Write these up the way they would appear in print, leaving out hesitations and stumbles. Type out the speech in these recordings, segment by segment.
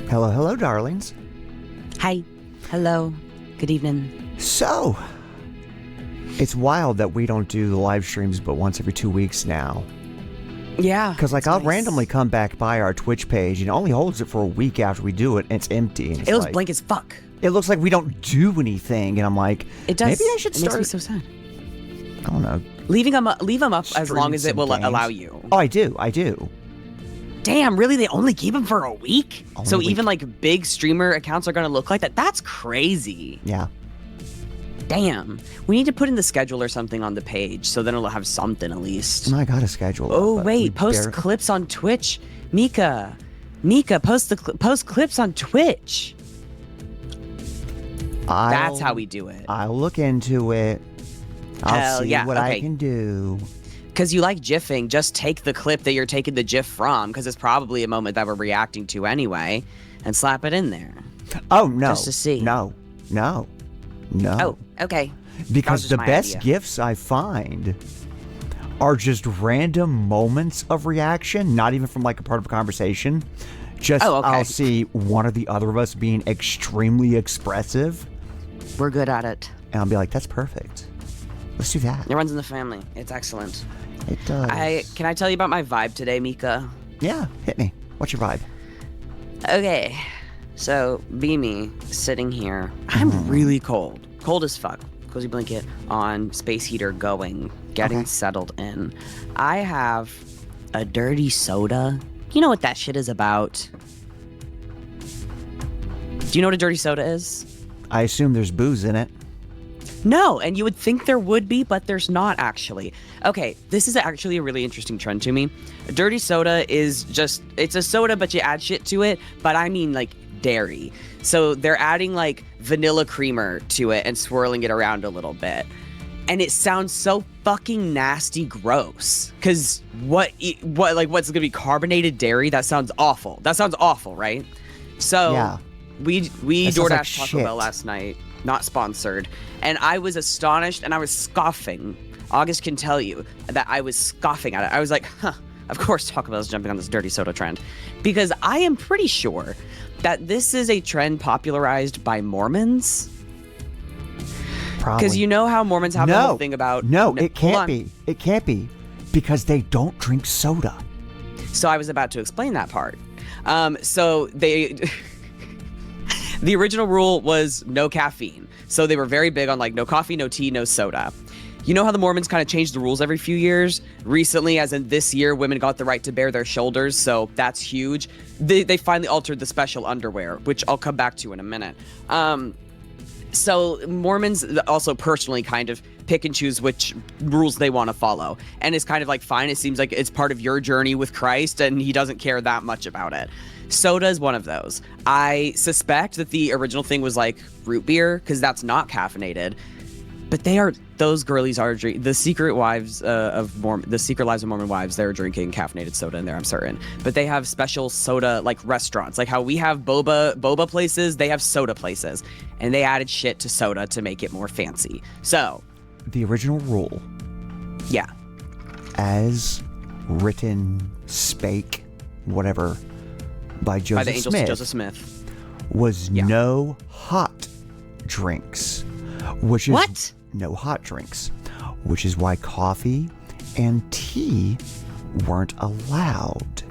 Hello, hello, darlings. Hi. Hello. Good evening. So, it's wild that we don't do the live streams but once every 2 weeks now. Yeah. Because, I'll randomly come back by our Twitch page and it only holds it for a week after we do it, and it's empty. And it looks blank as fuck. It looks like we don't do anything, and I'm like, it does. Maybe I should start. It makes me so sad. I don't know. Leave them up as long as it will allow you. Oh, I do. Damn, really? They only keep them for a week? Only so a week. Even big streamer accounts are going to look like that? That's crazy. Yeah. Damn. We need to put in the schedule or something on the page so then it'll have something at least. I got a schedule. Oh, wait. Post clips on Twitch. Mika, post clips on Twitch. That's how we do it. I'll look into it. I'll see what I can do. Because you like GIFing, just take the clip that you're taking the GIF from, because it's probably a moment that we're reacting to anyway, and slap it in there. Oh, no. Just to see. No. Oh, okay. Because the best idea. GIFs I find are just random moments of reaction, not even from a part of a conversation. Just I'll see one or the other of us being extremely expressive. We're good at it. And I'll be like, that's perfect. Let's do that. It runs in the family. It's excellent. It does. Can I tell you about my vibe today, Mika? Yeah, hit me. What's your vibe? Okay. So, Beamy, sitting here. I'm really cold. Cold as fuck. Cozy blanket on, space heater going, getting settled in. I have a dirty soda. You know what that shit is about? Do you know what a dirty soda is? I assume there's booze in it. No, and you would think there would be, but there's not actually. Okay, this is actually a really interesting trend to me. A dirty soda is just, it's a soda, but you add shit to it, but I mean dairy. So they're adding vanilla creamer to it and swirling it around a little bit. And it sounds so fucking nasty gross. Cause what's gonna be carbonated dairy? That sounds awful. That sounds awful, right? So yeah. we DoorDashed Taco Bell last night. Not sponsored. And I was astonished and I was scoffing. August can tell you that I was scoffing at it. I was like, of course Taco Bell's jumping on this dirty soda trend. Because I am pretty sure that this is a trend popularized by Mormons. Probably. Because you know how Mormons have the whole thing about... No, it can't be. It can't be. Because they don't drink soda. So I was about to explain that part. So they... The original rule was no caffeine. So they were very big on no coffee, no tea, no soda. You know how the Mormons kind of change the rules every few years? Recently, as in this year, women got the right to bare their shoulders, so that's huge. They finally altered the special underwear, which I'll come back to in a minute. So Mormons also personally kind of pick and choose which rules they want to follow. And it's kind of fine, it seems like it's part of your journey with Christ, and he doesn't care that much about it. Soda is one of those. I suspect that the original thing was root beer, because that's not caffeinated. But those girlies are drinking, the Secret Lives of Mormon wives, they're drinking caffeinated soda in there, I'm certain. But they have special soda, restaurants. How we have boba places, they have soda places. And they added shit to soda to make it more fancy. So. The original rule. Yeah. As written, spake, whatever, by Joseph the angels Smith. To Joseph Smith. Was no hot drinks. Which is what? No hot drinks, which is why coffee and tea weren't allowed.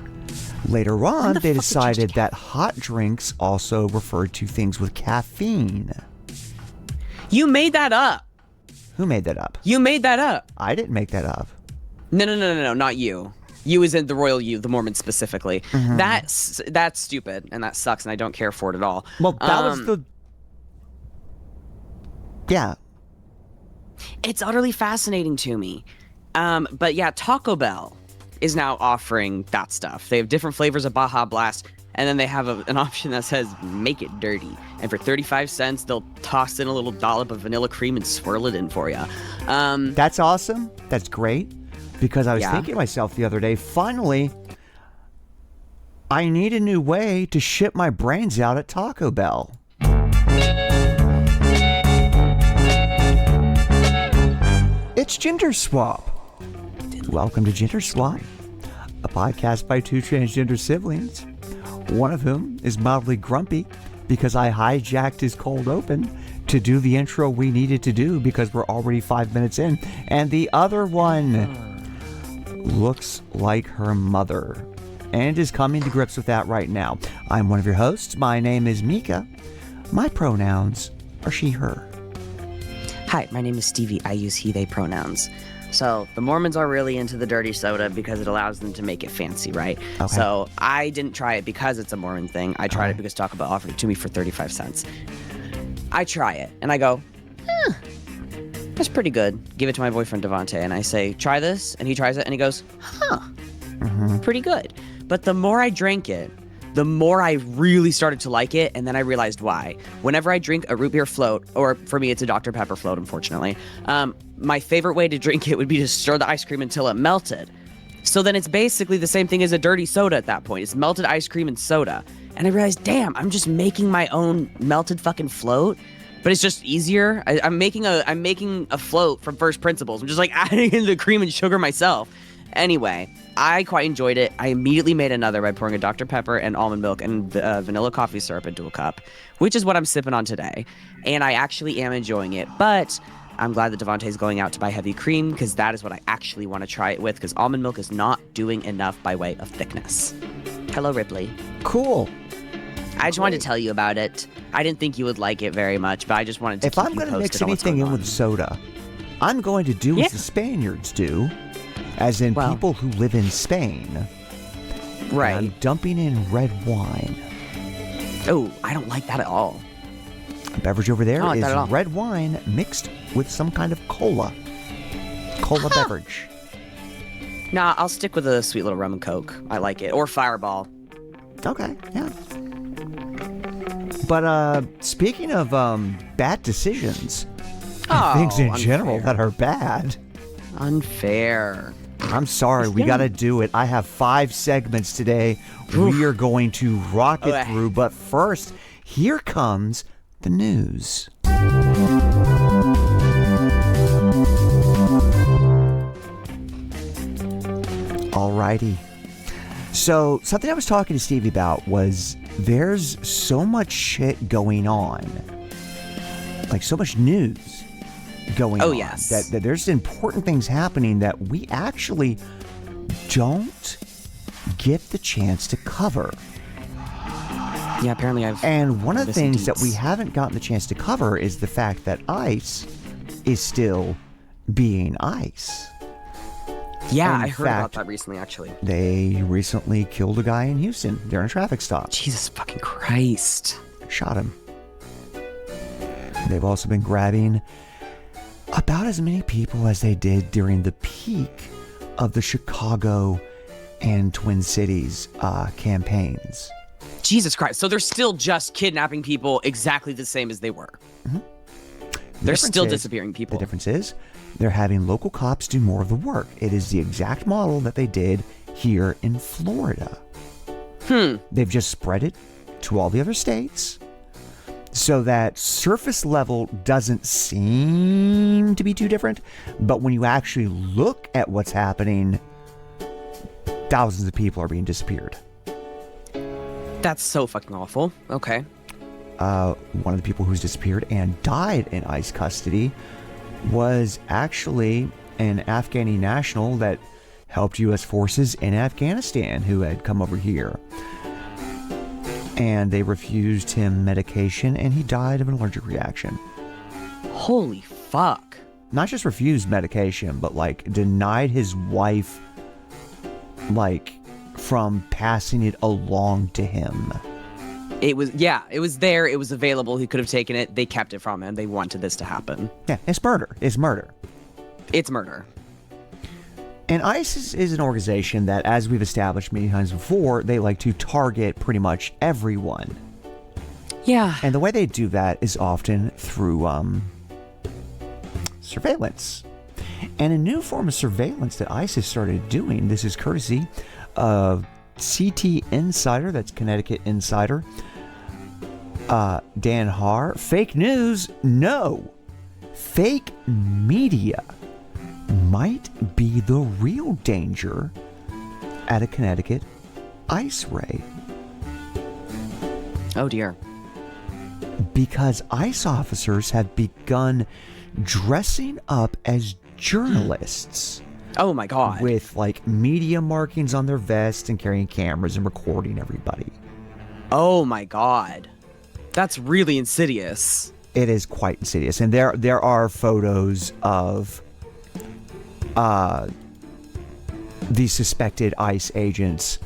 Later on, they decided that hot drinks also referred to things with caffeine. You made that up. Who made that up? You made that up. I didn't make that up. No, not you. You is in the royal you, the Mormons specifically. Mm-hmm. That's stupid, and that sucks, and I don't care for it at all. Well, that was the... Yeah. It's utterly fascinating to me. But yeah, Taco Bell is now offering that stuff. They have different flavors of Baja Blast, and then they have an option that says make it dirty. And for 35 cents, they'll toss in a little dollop of vanilla cream and swirl it in for you. That's awesome. That's great. Because I was thinking to myself the other day, finally, I need a new way to ship my brains out at Taco Bell. It's Gender Swap. Welcome to Gender Swap, a podcast by two transgender siblings One of whom is mildly grumpy because I hijacked his cold open to do the intro we needed to do because we're already 5 minutes in. And the other one looks like her mother and is coming to grips with that right now. I'm one of your hosts. My name is Mika. My pronouns are she, her. Hi, my name is Stevie. I use he, they pronouns. So the Mormons are really into the dirty soda because it allows them to make it fancy, right? Okay. So I didn't try it because it's a Mormon thing. I tried it because Taco Bell offered it to me for 35 cents. I try it and I go, that's pretty good. Give it to my boyfriend Devontae and I say, try this. And he tries it and he goes, pretty good. But the more I drank it, the more I really started to like it, and then I realized why. Whenever I drink a root beer float, or for me it's a Dr. Pepper float, unfortunately, my favorite way to drink it would be to stir the ice cream until it melted. So then it's basically the same thing as a dirty soda at that point. It's melted ice cream and soda. And I realized, damn, I'm just making my own melted fucking float, but it's just easier. I'm making a float from first principles. I'm just like adding in the cream and sugar myself. Anyway, I quite enjoyed it. I immediately made another by pouring a Dr. Pepper and almond milk and vanilla coffee syrup into a cup, which is what I'm sipping on today. And I actually am enjoying it, but I'm glad that Devontae's going out to buy heavy cream because that is what I actually want to try it with because almond milk is not doing enough by way of thickness. Hello, Ripley. Cool. I just wanted to tell you about it. I didn't think you would like it very much, but I just wanted to If I'm going to mix anything in with soda, I'm going to do as the Spaniards do. As in people who live in Spain. Right. And I'm dumping in red wine. Oh, I don't like that at all. A beverage over there is like red wine mixed with some kind of cola. Cola beverage. Nah, I'll stick with a sweet little rum and Coke. I like it. Or Fireball. Okay, yeah. But speaking of bad decisions, things in general that are bad. Unfair. I'm sorry, we got to do it. I have 5 segments today we are going to rock it through. But first, here comes the news. Alrighty. So, something I was talking to Stevie about was there's so much shit going on. Like, so much news going on. Yes. That there's important things happening that we actually don't get the chance to cover. Yeah, apparently And one of the things that we haven't gotten the chance to cover is the fact that ICE is still being ICE. Yeah, And I heard about that recently, actually. They recently killed a guy in Houston during a traffic stop. Jesus fucking Christ. Shot him. They've also been grabbing about as many people as they did during the peak of the Chicago and Twin Cities campaigns. Jesus Christ. So they're still just kidnapping people exactly the same as they were. Mm-hmm. They're still disappearing people. The difference is they're having local cops do more of the work. It is the exact model that they did here in Florida. They've just spread it to all the other states, so that surface level doesn't seem to be too different. But when you actually look at what's happening, thousands of people are being disappeared. That's so fucking awful. Okay. One of the people who's disappeared and died in ICE custody was actually an Afghani national that helped U.S. forces in Afghanistan who had come over here. And they refused him medication, and he died of an allergic reaction. Holy fuck. Not just refused medication, but, like, denied his wife, like, from passing it along to him. It was there. It was available. He could have taken it. They kept it from him. They wanted this to happen. Yeah, it's murder. It's murder. It's murder. And ISIS is an organization that, as we've established many times before, they like to target pretty much everyone. Yeah. And the way they do that is often through surveillance. And a new form of surveillance that ISIS started doing, this is courtesy of CT Insider, that's Connecticut Insider, Dan Haar. Fake news? No. Fake media might be the real danger at a Connecticut ICE raid. Oh, dear. Because ICE officers have begun dressing up as journalists. Oh, my God. With, like, media markings on their vests and carrying cameras and recording everybody. Oh, my God. That's really insidious. It is quite insidious. And there are photos of these suspected ICE agents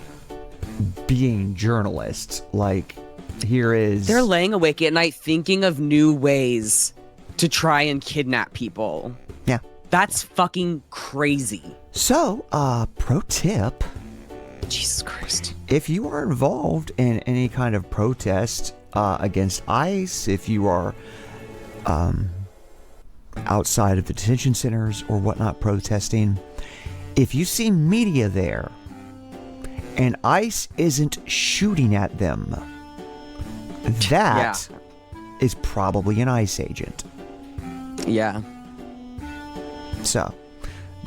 being journalists. Like, here is... They're laying awake at night thinking of new ways to try and kidnap people. Yeah. That's fucking crazy. So, pro tip. Jesus Christ. If you are involved in any kind of protest against ICE, if you are outside of the detention centers or whatnot protesting, if you see media there and ICE isn't shooting at them, that is probably an ICE agent. Yeah. So,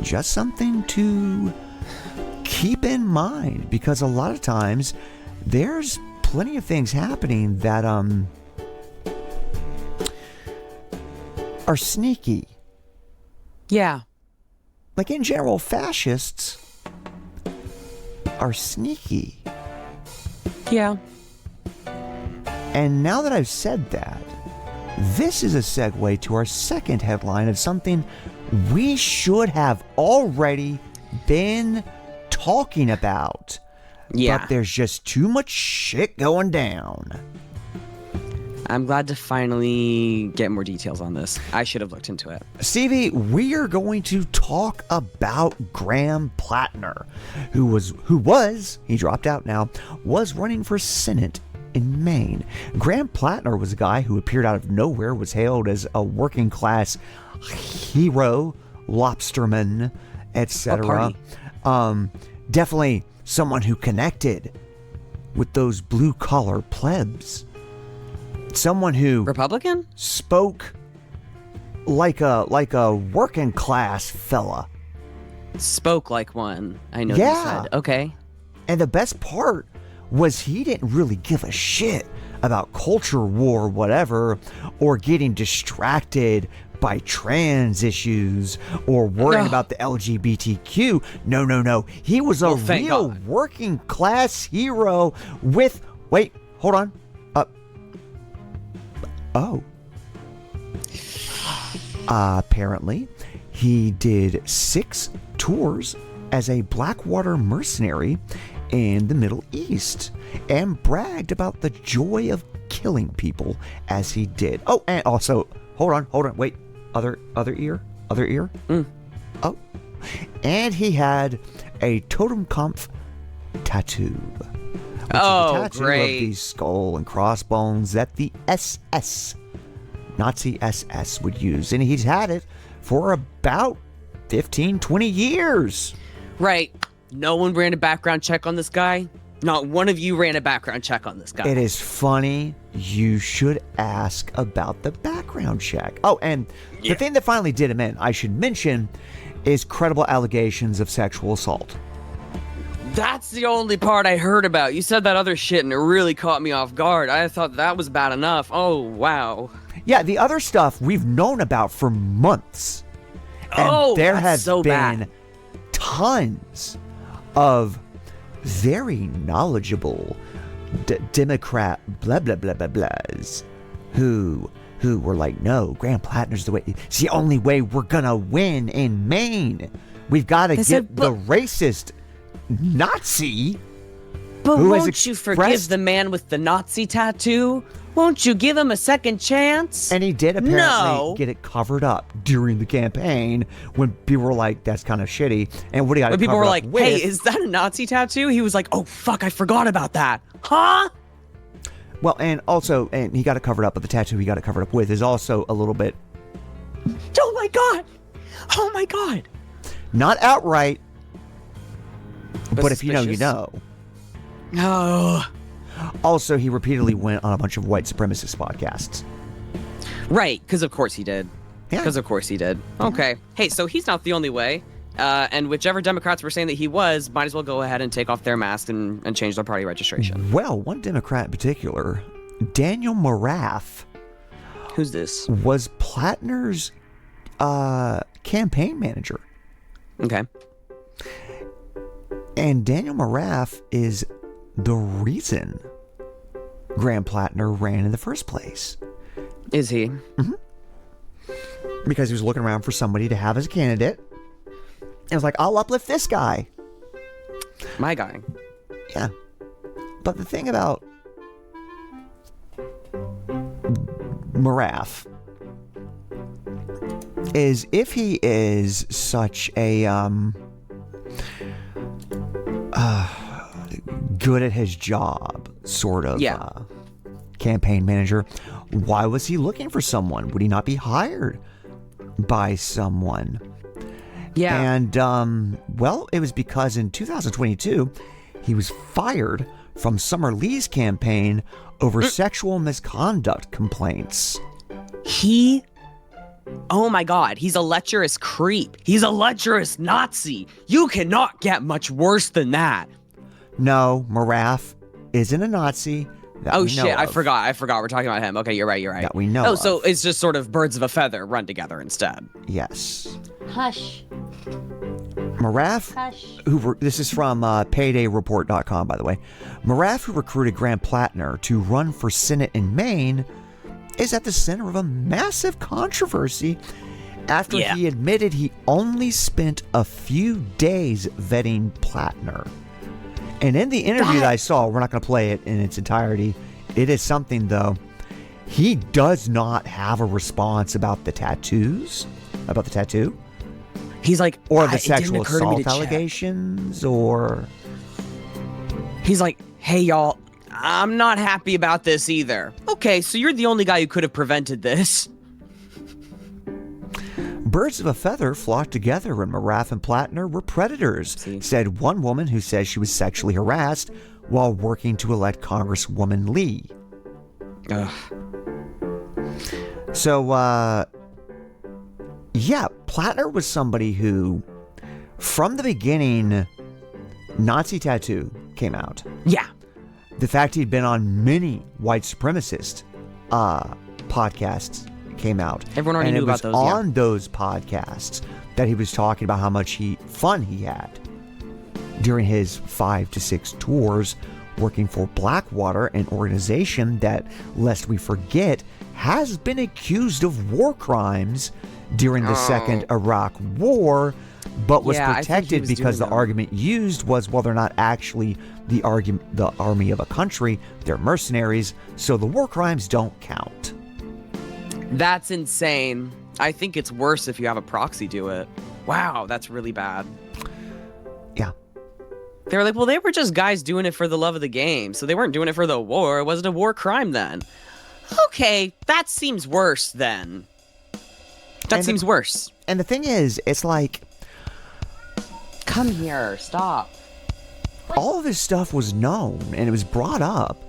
just something to keep in mind, because a lot of times there's plenty of things happening that are sneaky. Yeah. Like, in general, fascists are sneaky. Yeah. And now that I've said that, this is a segue to our second headline of something we should have already been talking about. Yeah. But there's just too much shit going down. I'm glad to finally get more details on this. I should have looked into it. Stevie, we are going to talk about Graham Plattner, who was, he dropped out now, was running for Senate in Maine. Graham Plattner was a guy who appeared out of nowhere, was hailed as a working class hero, lobsterman, etc. Definitely someone who connected with those blue collar plebs. Someone who Republican spoke like a working class fella. Spoke like one. I know Yeah. you said. Okay. And the best part was he didn't really give a shit about culture war, whatever, or getting distracted by trans issues or worrying about the LGBTQ. No. He was a real working class hero with... Wait, hold on. Apparently, he did 6 tours as a Blackwater mercenary in the Middle East and bragged about the joy of killing people as he did. Oh, and also, hold on, wait, other ear? Oh, and he had a Totemkampf tattoo. Which is a tattoo great. of the skull and crossbones that the SS, Nazi SS, would use. And he's had it for about 15, 20 years. Right. No one ran a background check on this guy. Not one of you ran a background check on this guy. It is funny. You should ask about the background check. Oh, and the thing that finally did him in, I should mention, is credible allegations of sexual assault. That's the only part I heard about. You said that other shit and it really caught me off guard. I thought that was bad enough. Oh, wow. Yeah, the other stuff we've known about for months. And there has been tons of very knowledgeable Democrat blah blah blah blah blahs who were like, no, Graham Plattner's the way. It's the only way we're gonna win in Maine. We've got to get the racist Nazi. But won't you forgive the man with the Nazi tattoo? Won't you give him a second chance? And he did apparently get it covered up during the campaign when people were like, that's kind of shitty. And what do you got to cover up with? When people were like, hey, is that a Nazi tattoo? He was like, oh, fuck, I forgot about that. Huh? Well, and also, and he got it covered up, but the tattoo he got it covered up with is also a little bit... Oh, my God. Oh, my God. Not outright, but if you know, you know. No. Also, he repeatedly went on a bunch of white supremacist podcasts. Right, because of course he did. Because of course he did. Okay. Hey, so he's not the only way. And whichever Democrats were saying that he was, might as well go ahead and take off their mask and change their party registration. Well, one Democrat in particular Daniel Morath Who's this? was Plattner's campaign manager. Okay. And Daniel Morath is the reason Graham Plattner ran in the first place. Is he? Because he was looking around for somebody to have as a candidate. And was like, I'll uplift this guy. My guy. Yeah. But the thing about Morath is if he is such a good at his job sort of campaign manager, why was he looking for someone? Would he not be hired by someone? Yeah. And well, it was because in 2022 he was fired from Summer Lee's campaign over sexual misconduct complaints. Oh my God, he's a lecherous creep. He's a lecherous Nazi. You cannot get much worse than that. No, Morath isn't a Nazi. Oh shit, I forgot we're talking about him. Okay, you're right. That we know Oh, of. so it's just sort of birds of a feather run together instead. Yes. Hush. Morath, Hush. this is from paydayreport.com, by the way. Morath, who recruited Graham Plattner to run for Senate in Maine, is at the center of a massive controversy after he admitted he only spent a few days vetting Plattner. And in the interview that I saw, we're not going to play it in its entirety. It is something, though. He does not have a response about the tattoos, about the tattoo. He's like, or the sexual assault allegations, or he's like, hey y'all, I'm not happy about this either. Okay, so you're the only guy who could have prevented this. Birds of a feather flocked together when Morath and Plattner were predators, said one woman who says she was sexually harassed while working to elect Congresswoman Lee. Ugh. So, yeah, Plattner was somebody who, from the beginning, Nazi Tattoo came out. Yeah. The fact he'd been on many white supremacist podcasts came out. Everyone already knew about those. And it was on those podcasts that he was talking about how much fun he had during his 5 to 6 tours working for Blackwater, an organization that, lest we forget, has been accused of war crimes during the Second Iraq War, but was protected because the argument used was, well, they're not actually the army of a country, they're mercenaries, so the war crimes don't count. That's insane. I think it's worse if you have a proxy do it. Wow, that's really bad. Yeah. They were like, well, they were just guys doing it for the love of the game, so they weren't doing it for the war. It wasn't a war crime then. Okay, that seems worse then. That seems worse. And the thing is, it's like, come here, stop. All of this stuff was known, and it was brought up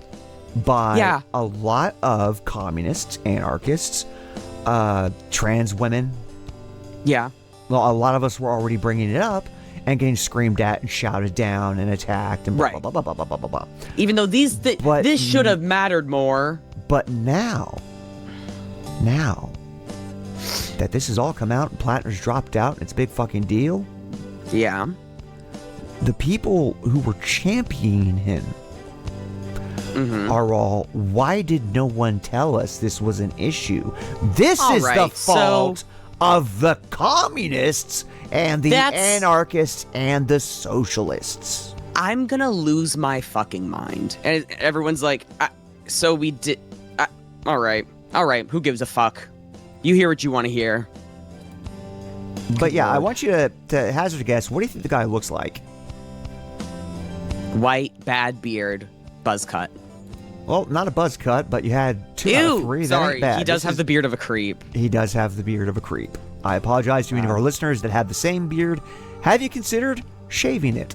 by a lot of communists, anarchists, trans women. Yeah. Well, a lot of us were already bringing it up and getting screamed at and shouted down and attacked and blah, blah, blah, blah, blah, blah, blah, blah. Even though this should have mattered more. But now that this has all come out and Plattner's dropped out and it's a big fucking deal. Yeah. The people who were championing him are all, why did no one tell us this was an issue? This is the fault of the communists and the anarchists and the socialists. I'm gonna lose my fucking mind. And everyone's like, so we did... all right, who gives a fuck? You hear what you want to hear. But yeah, I want you to hazard a guess. What do you think the guy looks like? White, bad beard, buzz cut. Well, not a buzz cut, but you had 2 out of 3. That ain't bad. He does have the beard of a creep. He does have the beard of a creep. I apologize to any of our listeners that have the same beard. Have you considered shaving it?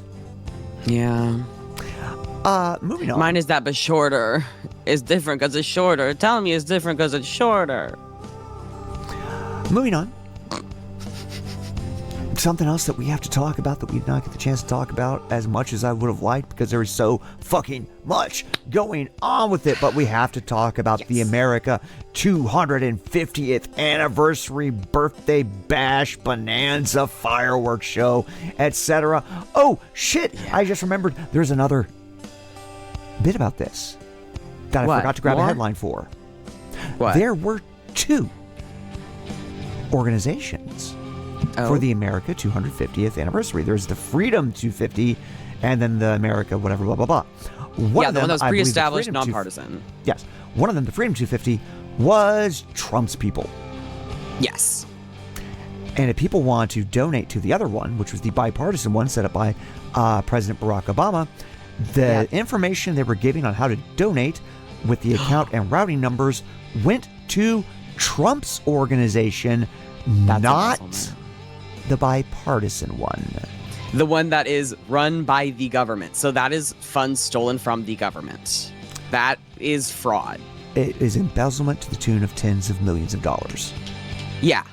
Yeah. Moving on. Mine is that, but shorter. It's different because it's shorter. Tell me it's different because it's shorter. Moving on. something else that we have to talk about that we did not get the chance to talk about as much as I would have liked because there is so fucking much going on with it. But we have to talk about the America 250th anniversary birthday bash bonanza fireworks show, etc. Oh, shit. Yeah. I just remembered there's another bit about this that I forgot to grab a headline for. What? There were 2 organizations for the America 250th anniversary. There's the Freedom 250 and then the America whatever, blah, blah, blah. The one that was pre-established, nonpartisan. Yes. One of them, the Freedom 250, was Trump's people. Yes. And if people want to donate to the other one, which was the bipartisan one set up by President Barack Obama, the information they were giving on how to donate with the account and routing numbers went to Trump's organization, not awesome, the bipartisan one. The one that is run by the government. So that is funds stolen from the government. That is fraud. It is embezzlement to the tune of tens of millions of dollars. Yeah.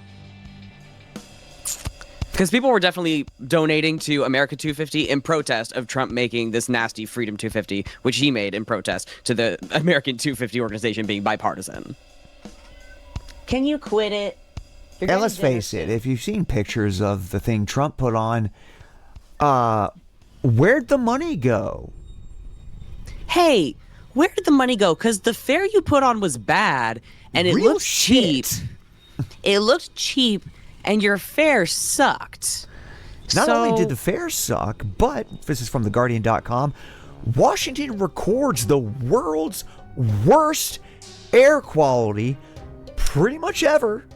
Because people were definitely donating to America 250 in protest of Trump making this nasty Freedom 250, which he made in protest to the American 250 organization being bipartisan. Can you quit it? And let's face it, if you've seen pictures of the thing Trump put on, where'd the money go? Hey, where did the money go? Because the fare you put on was bad, and it looked cheap. It looked cheap, and your fare sucked. Not only did the fare suck, but, this is from theguardian.com, Washington records the world's worst air quality pretty much ever.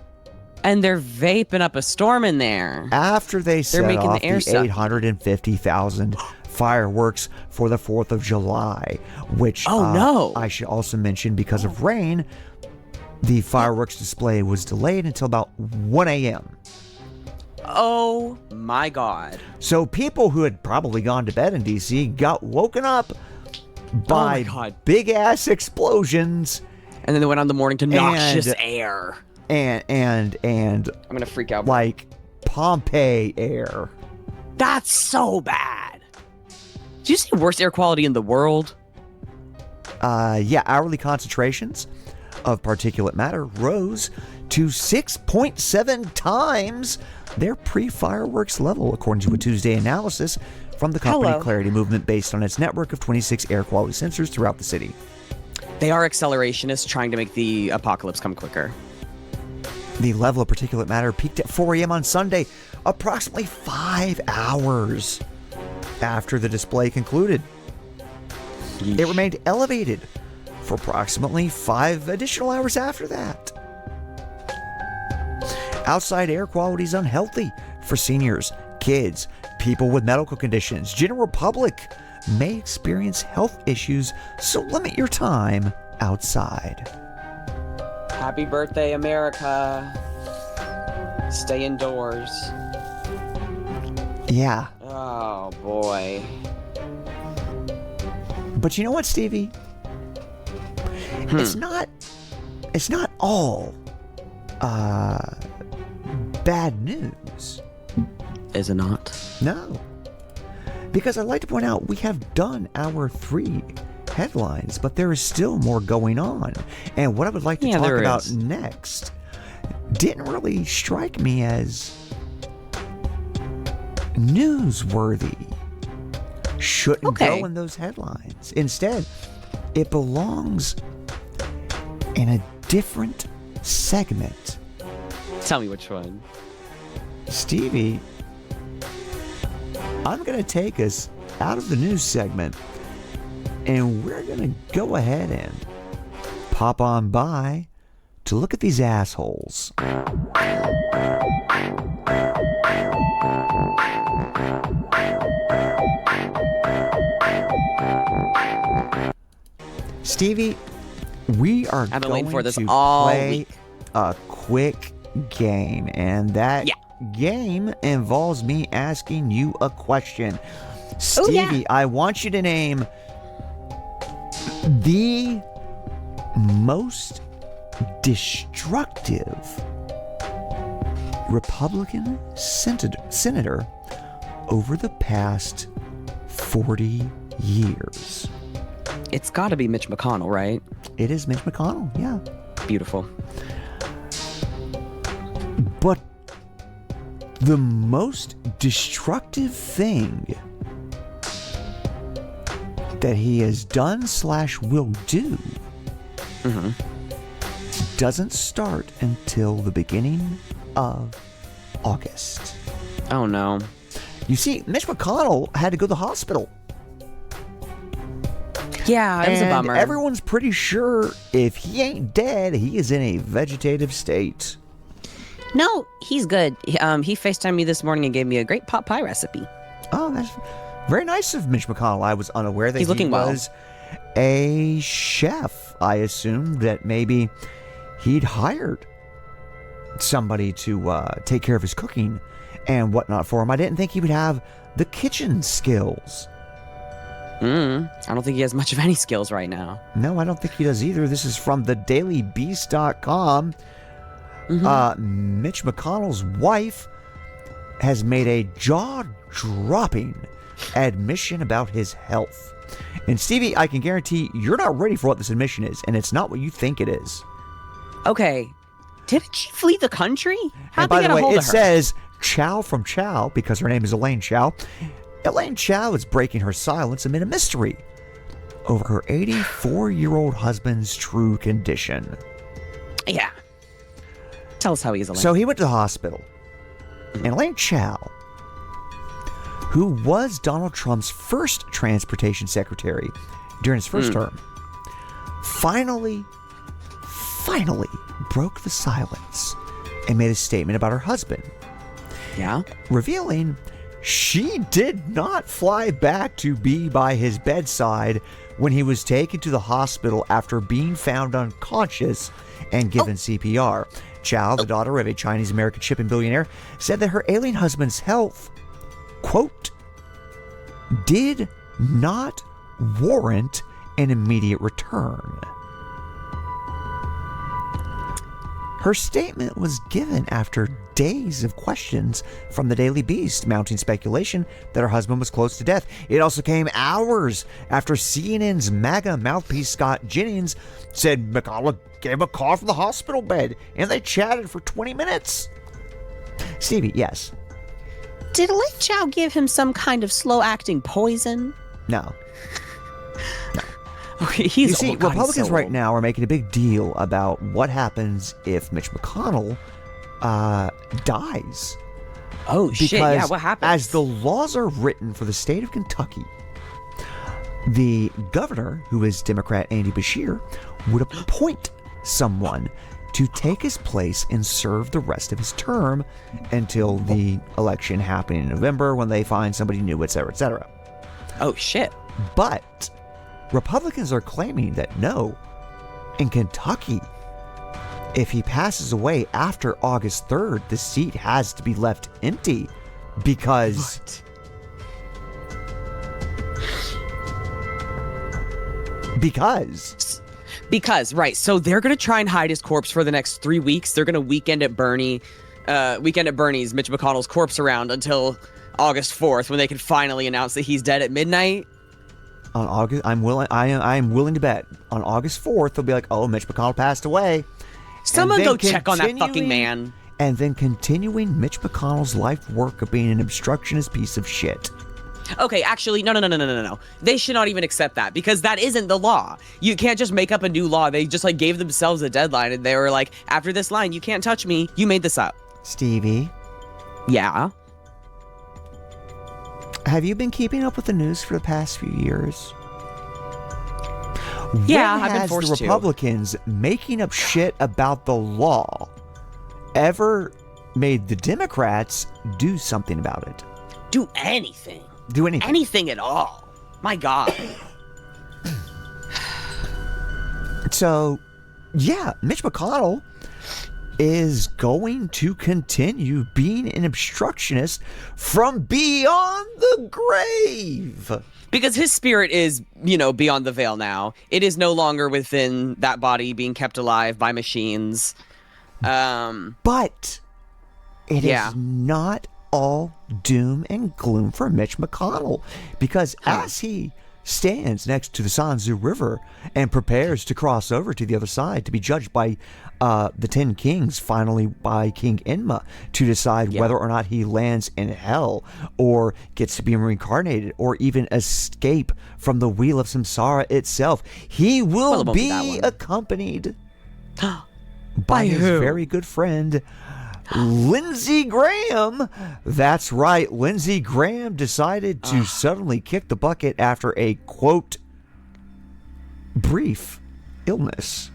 And they're vaping up a storm in there. After they set off the air the 850,000 fireworks for the 4th of July, which I should also mention because of rain, the fireworks display was delayed until about 1 a.m. Oh my God. So people who had probably gone to bed in D.C. got woken up by big-ass explosions. And then they went on the morning to noxious air. And I'm gonna freak out. Like Pompeii air. That's so bad. Did you see worst air quality in the world? Hourly concentrations of particulate matter rose to 6.7 times their pre-fireworks level, according to a Tuesday analysis from the company Clarity Movement based on its network of 26 air quality sensors throughout the city. They are accelerationists trying to make the apocalypse come quicker. The level of particulate matter peaked at 4 a.m. on Sunday, approximately 5 hours after the display concluded. Yeesh. It remained elevated for approximately 5 additional hours after that. Outside air quality is unhealthy for seniors, kids, people with medical conditions. General public may experience health issues, so limit your time outside. Happy birthday, America. Stay indoors. Yeah. Oh, boy. But you know what, Stevie? It's not all bad news. Is it not? No. Because I'd like to point out we have done our 3 headlines, but there is still more going on. And what I would like to talk about next didn't really strike me as newsworthy. Shouldn't go in those headlines. Instead, it belongs in a different segment. Tell me which one. Stevie, I'm going to take us out of the news segment, and we're going to go ahead and pop on by to look at these assholes. Stevie, we are going to play a quick game, and that game involves me asking you a question. Stevie, I want you to name the most destructive Republican senator over the past 40 years. It's got to be Mitch McConnell, right? It is Mitch McConnell, yeah. Beautiful. But the most destructive thing that he has done / will do doesn't start until the beginning of August. Oh, no. You see, Mitch McConnell had to go to the hospital. Yeah, it was a bummer. Everyone's pretty sure if he ain't dead, he is in a vegetative state. No, he's good. He FaceTimed me this morning and gave me a great pot pie recipe. Oh, that's very nice of Mitch McConnell. I was unaware that He's looking well. Was a chef. I assumed that maybe he'd hired somebody to take care of his cooking and whatnot for him. I didn't think he would have the kitchen skills. I don't think he has much of any skills right now. No, I don't think he does either. This is from thedailybeast.com. Mitch McConnell's wife has made a jaw-dropping admission about his health. And Stevie, I can guarantee you're not ready for what this admission is, and it's not what you think it is. Okay. Didn't she flee the country? How'd And by they get the a way, hold it of her? says Chow from Chow because her name is Elaine Chow. Elaine Chow is breaking her silence amid a mystery over her 84-year-old husband's true condition. Yeah. Tell us how he is, Elaine. So he went to the hospital. And Elaine Chow, who was Donald Trump's first transportation secretary during his first term, finally broke the silence and made a statement about her husband. Yeah? Revealing she did not fly back to be by his bedside when he was taken to the hospital after being found unconscious and given CPR. Chow, the daughter of a Chinese-American shipping billionaire, said that her alien husband's health, quote, did not warrant an immediate return. Her statement was given after days of questions from the Daily Beast, mounting speculation that her husband was close to death. It also came hours after CNN's MAGA mouthpiece Scott Jennings said McConnell gave him a call from the hospital bed, and they chatted for 20 minutes. Stevie, yes. Did Elaine Chow give him some kind of slow-acting poison? No. Okay, You he's see, old. God, he's Republicans so right old. now are making a big deal about what happens if Mitch McConnell dies. Oh, shit, yeah, Because what happened? as the laws are written for the state of Kentucky, the governor, who is Democrat Andy Beshear, would appoint someone to take his place and serve the rest of his term until the election happening in November when they find somebody new, etc., etc. Oh, shit. But Republicans are claiming that no, in Kentucky, if he passes away after August 3rd, the seat has to be left empty because... What? Because, right. So they're going to try and hide his corpse for the next 3 weeks. They're going to weekend at Bernie's, Mitch McConnell's corpse around until August 4th when they can finally announce that he's dead at midnight. On August, I am willing to bet on August 4th they'll be like, "Oh, Mitch McConnell passed away." Someone And go then check on that fucking continuing- man. And then continuing Mitch McConnell's life work of being an obstructionist piece of shit. Okay, actually, no. They should not even accept that because that isn't the law. You can't just make up a new law. They just gave themselves a deadline and they were like, after this line, you can't touch me. You made this up. Stevie, Yeah. have you been keeping up with the news for the past few years? Yeah, When I've been has forced the to. Republicans making up shit about the law ever made the Democrats do something about it? Do anything. Do anything? Anything at all. My God. So, yeah, Mitch McConnell is going to continue being an obstructionist from beyond the grave. Because his spirit is, beyond the veil now. It is no longer within that body being kept alive by machines. But it is not all doom and gloom for Mitch McConnell, because as he stands next to the Sanzu River and prepares to cross over to the other side to be judged by the 10 kings, finally by King Enma, to decide whether or not he lands in hell or gets to be reincarnated or even escape from the wheel of samsara itself. He will be accompanied by his very good friend Lindsey Graham. That's right. Lindsey Graham decided to suddenly kick the bucket after a, quote, brief illness.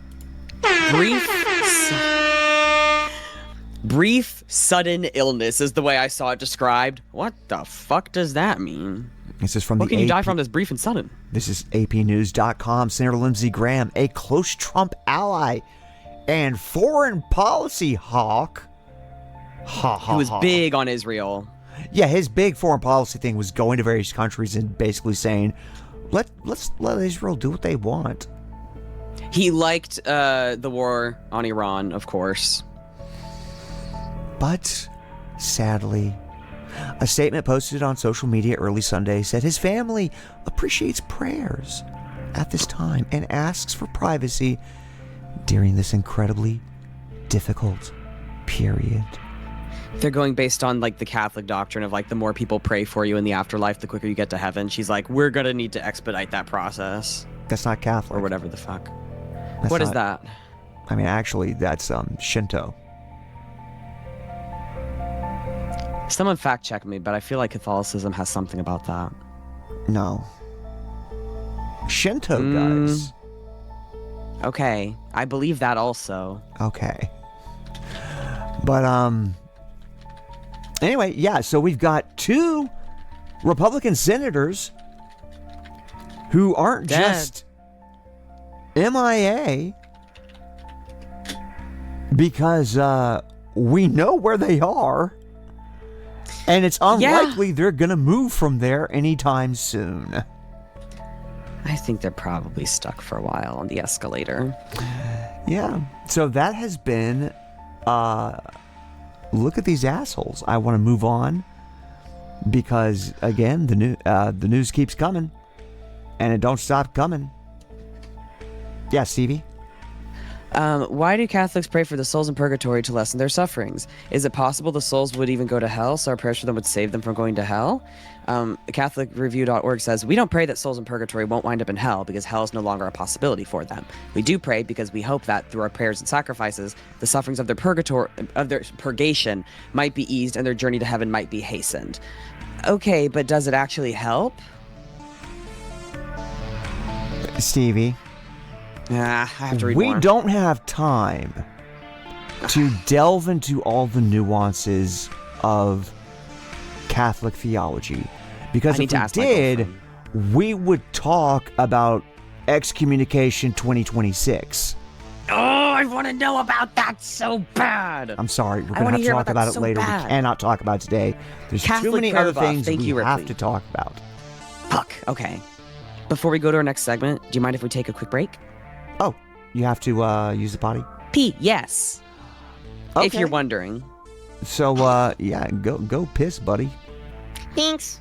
Brief sudden illness is the way I saw it described. What the fuck does that mean? This is from what the can you AP, die from that's brief and sudden? This is APnews.com. Senator Lindsey Graham, a close Trump ally and foreign policy hawk, who was big on Israel. Yeah, his big foreign policy thing was going to various countries and basically saying, let's let Israel do what they want. He liked the war on Iran, of course. But sadly, a statement posted on social media early Sunday said his family appreciates prayers at this time and asks for privacy during this incredibly difficult period. They're going based on like the Catholic doctrine of like the more people pray for you in the afterlife, the quicker you get to heaven. She's like, we're gonna need to expedite that process. That's not Catholic. Or whatever the fuck. That's what not, is that? I mean, actually, that's Shinto. Someone fact check me, but I feel like Catholicism has something about that. No. Shinto does. Okay, I believe that also. Okay. But anyway, yeah, so we've got 2 Republican senators who aren't just MIA because we know where they are, and it's unlikely they're going to move from there anytime soon. I think they're probably stuck for a while on the escalator. Yeah, so that has been look at these assholes. I want to move on because, again, the news keeps coming, and it don't stop coming. Yeah, Stevie? Why do Catholics pray for the souls in purgatory to lessen their sufferings? Is it possible the souls would even go to hell, so our prayers for them would save them from going to hell? CatholicReview.org says, we don't pray that souls in purgatory won't wind up in hell because hell is no longer a possibility for them. We do pray because we hope that through our prayers and sacrifices, the sufferings of their purgation might be eased and their journey to heaven might be hastened. Okay, but does it actually help? Stevie? I have to read We more. don't have time to delve into all the nuances of Catholic theology, because if we did, we would talk about excommunication 2026. Oh, I want to know about that so bad. I'm sorry, we're going to have to talk about it later. We cannot talk about it today. There's too many other things we have to talk about. Fuck. Okay. Before we go to our next segment, do you mind if we take a quick break? Oh, you have to use the potty? Pee, yes. Okay. If you're wondering. So, yeah, go piss, buddy. Thanks.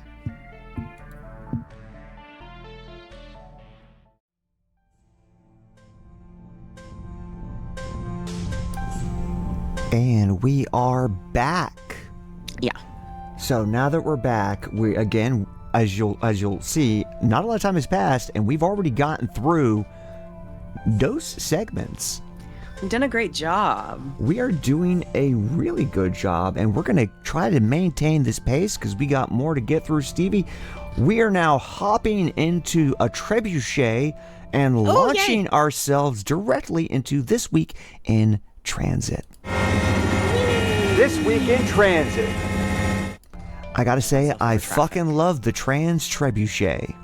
And we are back. Yeah. So now that we're back, we again, as you'll see, not a lot of time has passed, and we've already gotten through those segments. We've done a great job. We are doing a really good job, and we're going to try to maintain this pace because we got more to get through, Stevie. We are now hopping into a trebuchet and launching ourselves directly into This Week in Transit. This Week in Transit. I gotta say, I fucking love the trans trebuchet.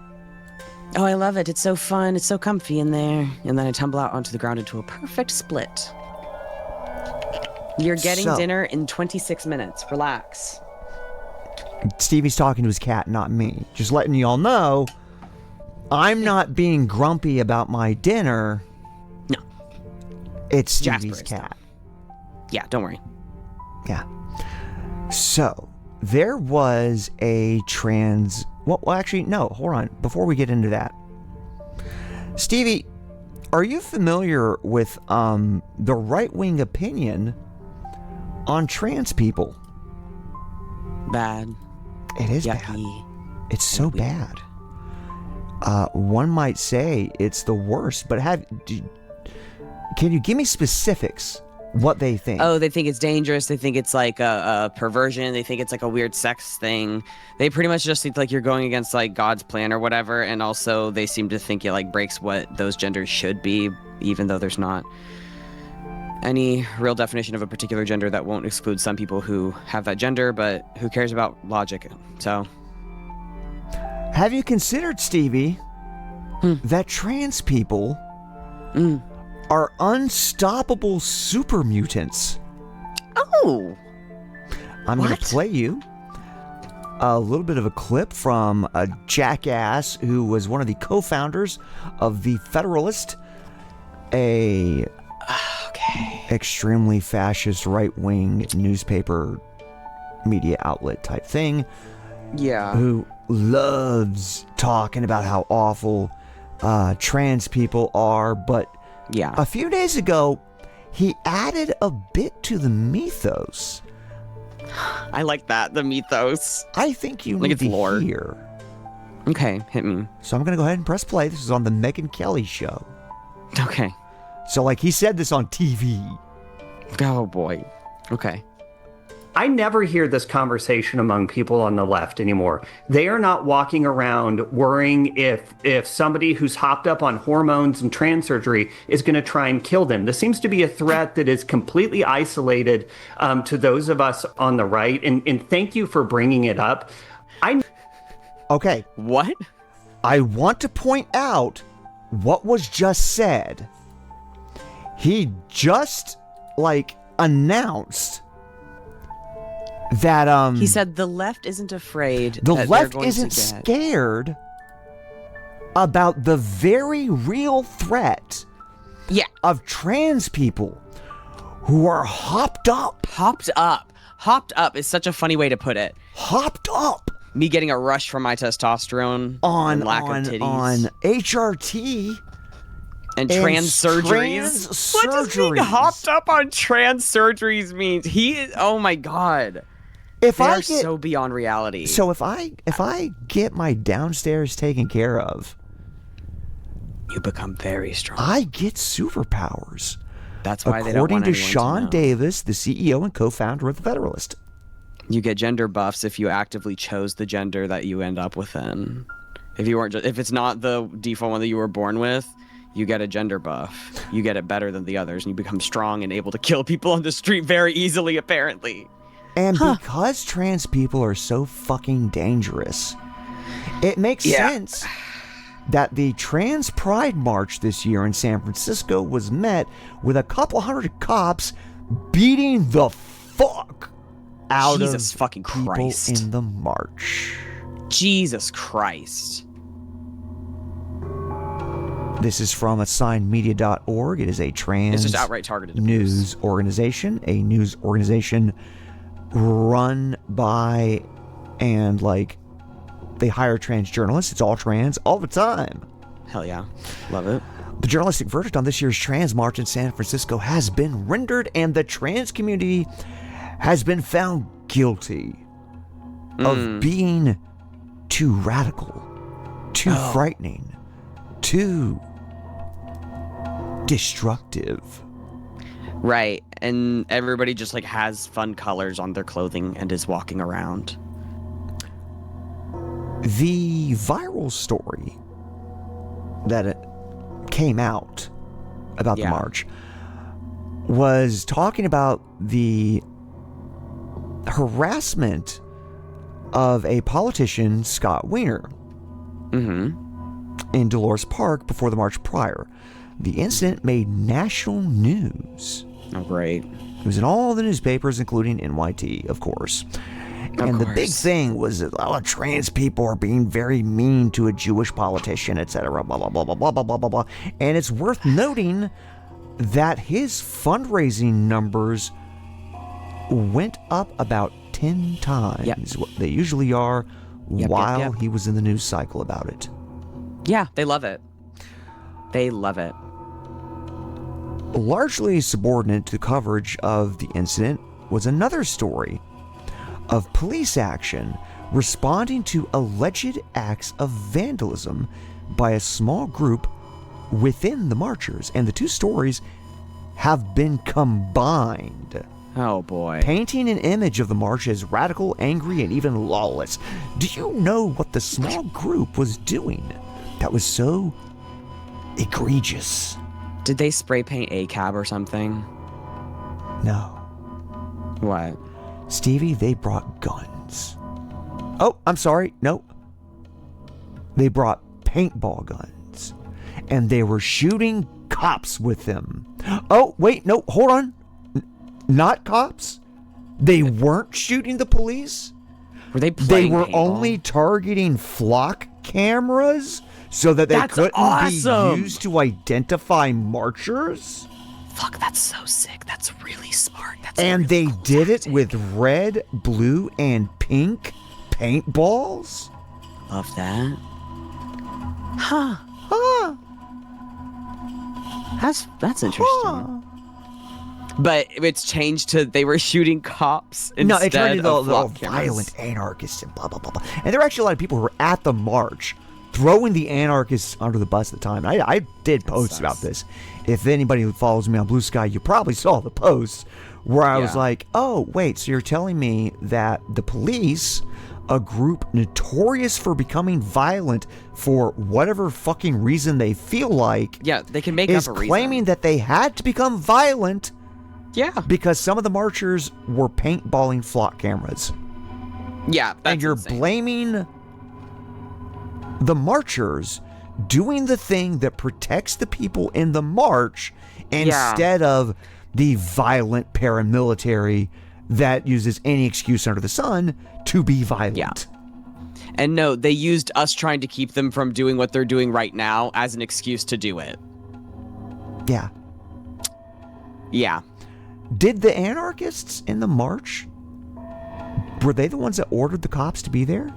Oh, I love it. It's so fun. It's so comfy in there. And then I tumble out onto the ground into a perfect split. You're getting dinner in 26 minutes. Relax. Stevie's talking to his cat, not me. Just letting y'all know, I'm not being grumpy about my dinner. No. It's Stevie's cat. Yeah, don't worry. Yeah. So, there was a trans... Well, actually, no, hold on. Before we get into that. Stevie, are you familiar with the right-wing opinion on trans people? Bad. It is Yucky. bad. It's so Weird. bad. One might say it's the worst, but can you give me specifics what they think? Oh, they think it's dangerous. They think it's like a perversion. They think it's like a weird sex thing. They pretty much just think like you're going against like God's plan or whatever. And also they seem to think it like breaks what those genders should be, even though there's not any real definition of a particular gender that won't exclude some people who have that gender, but who cares about logic? So... Have you considered, Stevie, that trans people are unstoppable super mutants? Oh! I'm going to What? play you a little bit of a clip from a jackass who was one of the co-founders of the Federalist, a extremely fascist right-wing newspaper media outlet type thing. Yeah. Who loves talking about how awful trans people are, but Yeah. a few days ago, he added a bit to the mythos. I like that, the mythos. I think you Like need it's to lore. hear. Okay, hit me. So I'm going to go ahead and press play. This is on the Megyn Kelly show. Okay. So, like, he said this on TV. Oh, boy. Okay. I never hear this conversation among people on the left anymore. They are not walking around worrying if somebody who's hopped up on hormones and trans surgery is going to try and kill them. This seems to be a threat that is completely isolated to those of us on the right. And thank you for bringing it up. Okay, What? I want to point out what was just said. He just, like, announced that He said the left isn't afraid. the that left they're going isn't to get... scared about the very real threat Yeah. of trans people who are hopped up. Hopped up. Hopped up is such a funny way to put it. Hopped up Me getting a rush from my testosterone on and lack of titties on HRT and and trans surgeries. trans What does being surgeries. hopped up on trans surgeries means? He is. Oh my god. If They I are get so beyond reality. so if I get my downstairs taken care of, you become very strong. I get superpowers. That's why they don't According want to anyone Sean to know. Davis, the CEO and co-founder of the Federalist. You get gender buffs if you actively chose the gender that you end up within. If you weren't, if it's not the default one that you were born with, you get a gender buff. You get it better than the others, and you become strong and able to kill people on the street very easily, apparently. And because trans people are so fucking dangerous, it makes sense that the Trans Pride March this year in San Francisco was met with a couple hundred cops beating the fuck out Jesus of fucking people Christ. in the march. Jesus Christ. This is from assignedmedia.org. It is a trans It's just outright targeted abuse. news organization, a news organization run by and like they hire trans journalists. It's all trans all the time. Hell yeah. Love it. The journalistic verdict on this year's trans march in San Francisco has been rendered, and the trans community has been found guilty of being too radical, too frightening, too destructive. Right. And everybody just like has fun colors on their clothing and is walking around. The viral story that it came out about the Yeah. march was talking about the harassment of a politician, Scott Wiener, in Dolores Park before the march prior. The incident made national news. Oh, great. It was in all the newspapers, including NYT, of course. And the big course. thing was that trans people are being very mean to a Jewish politician, etc. Blah, blah, blah, blah, blah, blah, blah, blah, blah. And it's worth noting that his fundraising numbers went up about 10 times Yep. what they usually are while yep. he was in the news cycle about it. Yeah, they love it. They love it. Largely subordinate to coverage of the incident was another story of police action responding to alleged acts of vandalism by a small group within the marchers, and the two stories have been combined, Oh boy. painting an image of the march as radical, angry, and even lawless. Do you know what the small group was doing that was so egregious? Did they spray paint a cab or something? No. What? Stevie, they brought guns. Oh, I'm sorry. No. They brought paintball guns. And they were shooting cops with them. Oh, wait, no, hold on. Not cops? They weren't shooting the police? Were they They playing were paintball? only targeting flock cameras so that they That's couldn't awesome. be used to identify marchers? Fuck, that's so sick. That's really smart. That's And really they cool did it tactic. with red, blue, and pink paintballs? Love that. Huh. Huh. That's interesting. But it's changed to they were shooting cops No, instead it turned into of the flock cameras. violent anarchists and blah, blah, blah, blah. And there were actually a lot of people who were at the march throwing the anarchists under the bus at the time. I did posts about this. If anybody who follows me on Blue Sky, you probably saw the posts where I was Yeah. like, oh, wait, so you're telling me that the police, a group notorious for becoming violent for whatever fucking reason they feel like, Yeah, they can make is up a reason. claiming that they had to become violent Yeah. because some of the marchers were paintballing flock cameras. Yeah, that's And you're insane. blaming the marchers doing the thing that protects the people in the march instead of the violent paramilitary that uses any excuse under the sun to be violent. Yeah. And no, they used us trying to keep them from doing what they're doing right now as an excuse to do it. Yeah. Yeah. Did the anarchists in the march, were they the ones that ordered the cops to be there?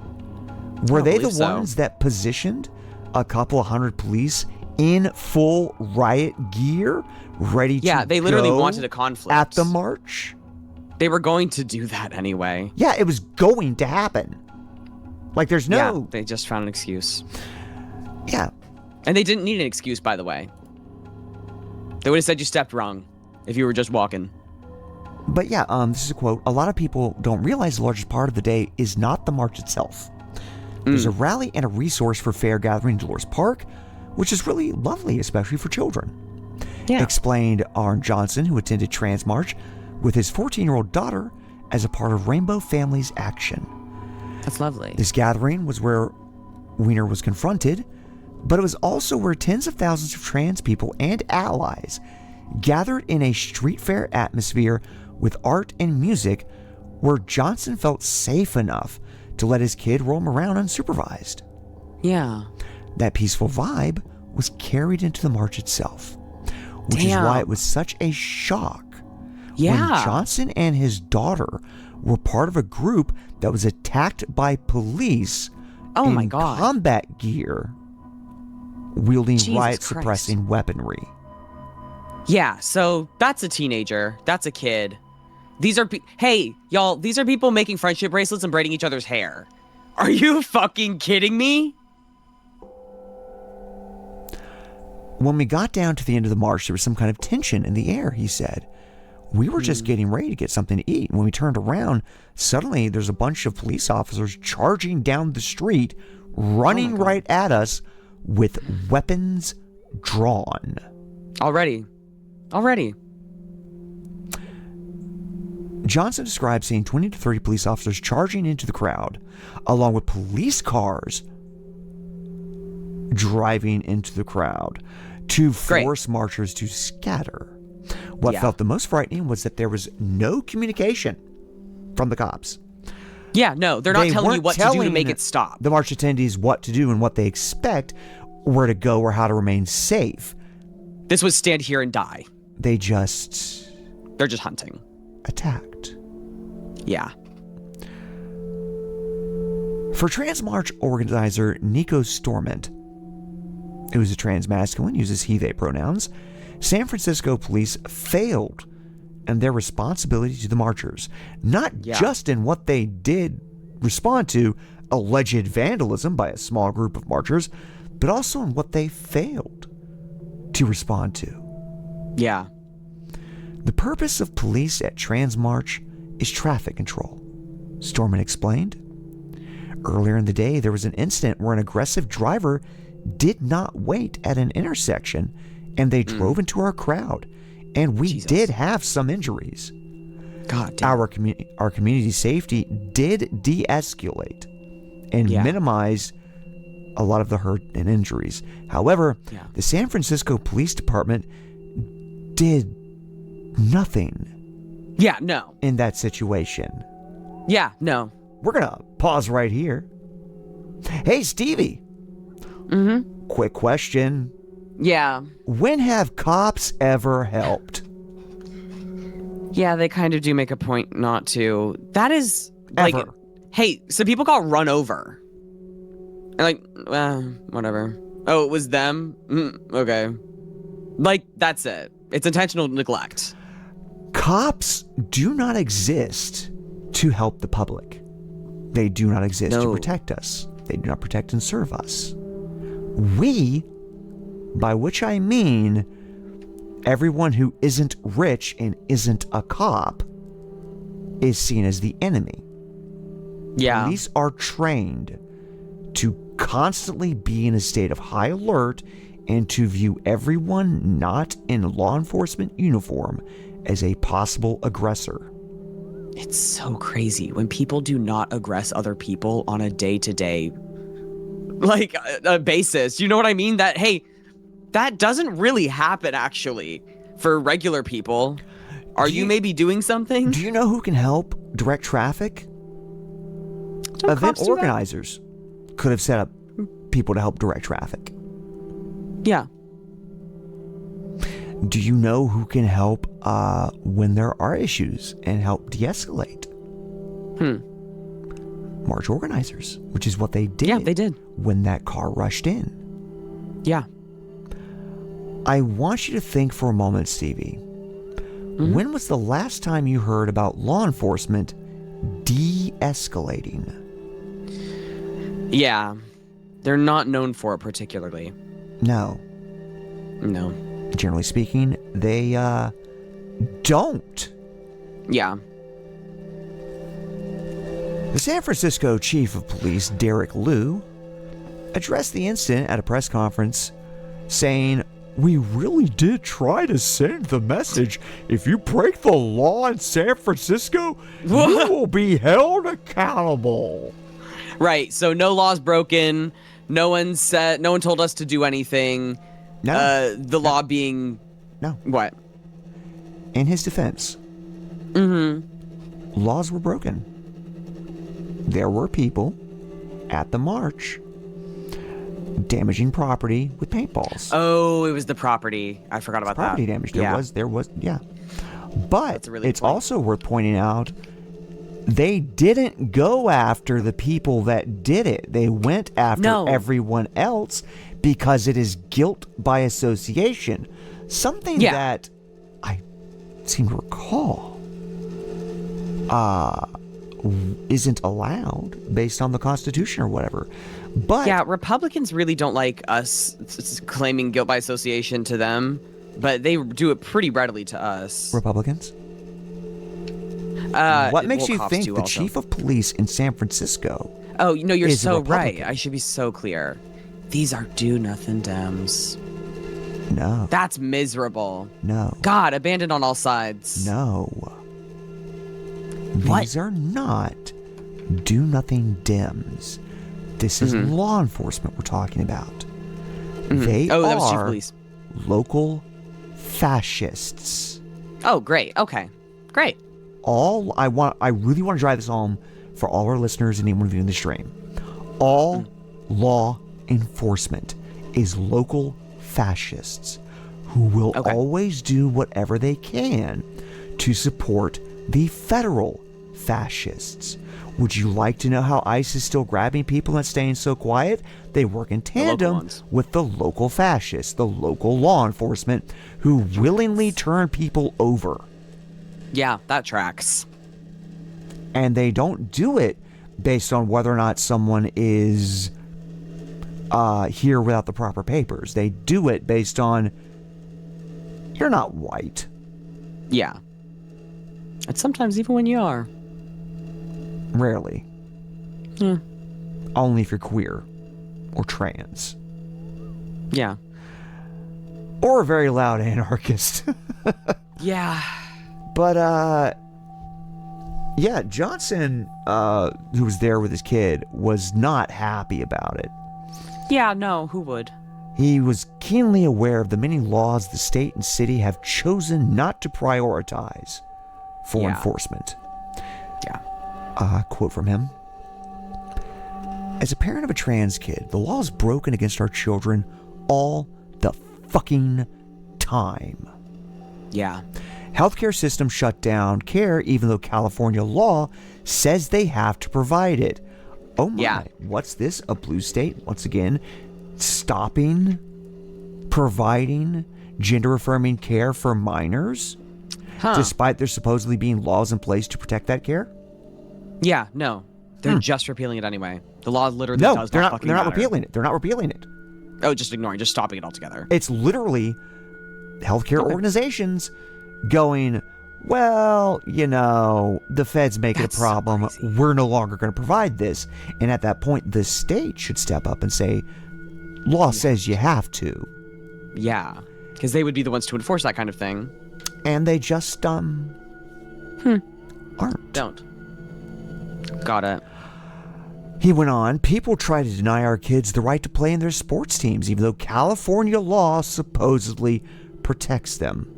Were they the believe so. ones that positioned a couple of hundred police in full riot gear, ready to Yeah, they literally go wanted a conflict. at the march? They were going to do that anyway. Yeah, it was going to happen. Like, there's Yeah, no... they just found an excuse. Yeah. And they didn't need an excuse, by the way. They would have said you stepped wrong if you were just walking. But yeah, this is a quote. A lot of people don't realize the largest part of the day is not the march itself. There's a rally and a resource for fair gathering in Dolores Park, which is really lovely, especially for children. Yeah. Explained Arn Johnson, who attended Trans March with his 14-year-old daughter as a part of Rainbow Families Action. That's lovely. This gathering was where Wiener was confronted, but it was also where tens of thousands of trans people and allies gathered in a street fair atmosphere with art and music where Johnson felt safe enough to let his kid roam around unsupervised. Yeah. That peaceful vibe was carried into the march itself, which is why it was such a shock when Johnson and his daughter were part of a group that was attacked by police Oh in my God. combat gear wielding Jesus riot-suppressing weaponry. Yeah, so that's a teenager. That's a kid. These are hey, y'all, these are people making friendship bracelets and braiding each other's hair. Are you fucking kidding me? When we got down to the end of the march, there was some kind of tension in the air, he said. We were just getting ready to get something to eat. And when we turned around, suddenly there's a bunch of police officers charging down the street, running right at us with weapons drawn. Already. Johnson described seeing 20 to 30 police officers charging into the crowd, along with police cars driving into the crowd to force marchers to scatter. What felt the most frightening was that there was no communication from the cops. Yeah, no, they're not telling you weren't what to do to telling make it stop. the march attendees what to do and what they expect, where to go, or how to remain safe. This was stand here and die. They just They're just hunting. attacked. Yeah. For Trans March organizer Nico Stormont, who is a trans masculine, uses he, they pronouns, San Francisco police failed in their responsibility to the marchers, not just in what they did respond to, alleged vandalism by a small group of marchers, but also in what they failed to respond to. Yeah. The purpose of police at Trans March is traffic control, Stormont explained. Earlier in the day, there was an incident where an aggressive driver did not wait at an intersection, and they drove into our crowd, and we did have some injuries. God damn. Our community safety did de-escalate and minimize a lot of the hurt and injuries. However, the San Francisco Police Department did nothing. Yeah, no. In that situation. Yeah, no. We're gonna pause right here. Hey, Stevie. Mm-hmm. Quick question. Yeah. When have cops ever helped? Yeah, they kind of do make a point not to. That is like, Ever. hey, so people got run over. And like, whatever. Oh, it was them? Okay. Like, that's it. It's intentional neglect. Cops do not exist to help the public. They do not exist to protect us. They do not protect and serve us. We, by which I mean everyone who isn't rich and isn't a cop, is seen as the enemy. Yeah. Police are trained to constantly be in a state of high alert and to view everyone not in law enforcement uniform as a possible aggressor. It's so crazy when people do not aggress other people on a day-to-day like a basis. You know what I mean? That, hey, that doesn't really happen actually for regular people. Are you maybe doing something? Do you know who can help direct traffic? Event organizers could have set up people to help direct traffic. Yeah. Do you know who can help when there are issues and help de-escalate? March organizers, which is what they did. Yeah, they did. When that car rushed in. Yeah. I want you to think for a moment, Stevie. When was the last time you heard about law enforcement de-escalating? Yeah. They're not known for it particularly. No. No. Generally speaking, they don't. Yeah. The San Francisco Chief of Police, Derek Liu, addressed the incident at a press conference, saying, "We really did try to send the message. If you break the law in San Francisco, you will be held accountable." Right. So no laws broken. No one told us to do anything. No. The law being... No. What? In his defense, laws were broken. There were people at the march damaging property with paintballs. Oh, it was the property. I forgot about that. Property damage. There was. But really it's good point. also worth pointing out they didn't go after the people that did it. They went after everyone else because it is guilt by association. Something that I seem to recall isn't allowed based on the Constitution or whatever. But yeah, Republicans really don't like us claiming guilt by association to them, but they do it pretty readily to us. Republicans? What makes you think the chief of police in San Francisco? Oh, no, you're is so Republican? right. I should be so clear. These are do-nothing Dems. No. That's miserable. No. God, abandoned on all sides. No. What? These are not do-nothing Dems. This is law enforcement we're talking about. They that was chief are police. local fascists. Oh, great. Okay. Great. I really want to drive this home for all our listeners and anyone viewing the stream. All law enforcement is local fascists who will always do whatever they can to support the federal fascists, Would you like to know how ICE is still grabbing people and staying so quiet? They work in tandem with the local fascists, the local law enforcement, who willingly turn people over. Yeah, that tracks. And they don't do it based on whether or not someone is here without the proper papers. They do it based on, you're not white. Yeah. And sometimes even when you are. Rarely. Yeah. Only if you're queer or trans. Yeah. Or a very loud anarchist. Yeah. But, yeah, Johnson, who was there with his kid, was not happy about it. Yeah, no, who would? He was keenly aware of the many laws the state and city have chosen not to prioritize for enforcement. Yeah. Quote from him. As a parent of a trans kid, the law is broken against our children all the fucking time. Yeah. Healthcare systems shut down care even though California law says they have to provide it. Oh my, Yeah. What's this? A blue state? Once again, stopping providing gender-affirming care for minors? Despite there supposedly being laws in place to protect that care? Yeah, no. They're just repealing it anyway. The law literally No, does they're not not. fucking They're not matter. repealing it. They're not repealing it. Oh, just ignoring, just stopping it altogether. It's literally healthcare organizations going, well, you know, the feds make it a problem. So We're no longer going to provide this. And at that point, the state should step up and say, law says you have to. Yeah, because they would be the ones to enforce that kind of thing. And they just, aren't. Don't. Got it. He went on, people try to deny our kids the right to play in their sports teams, even though California law supposedly protects them.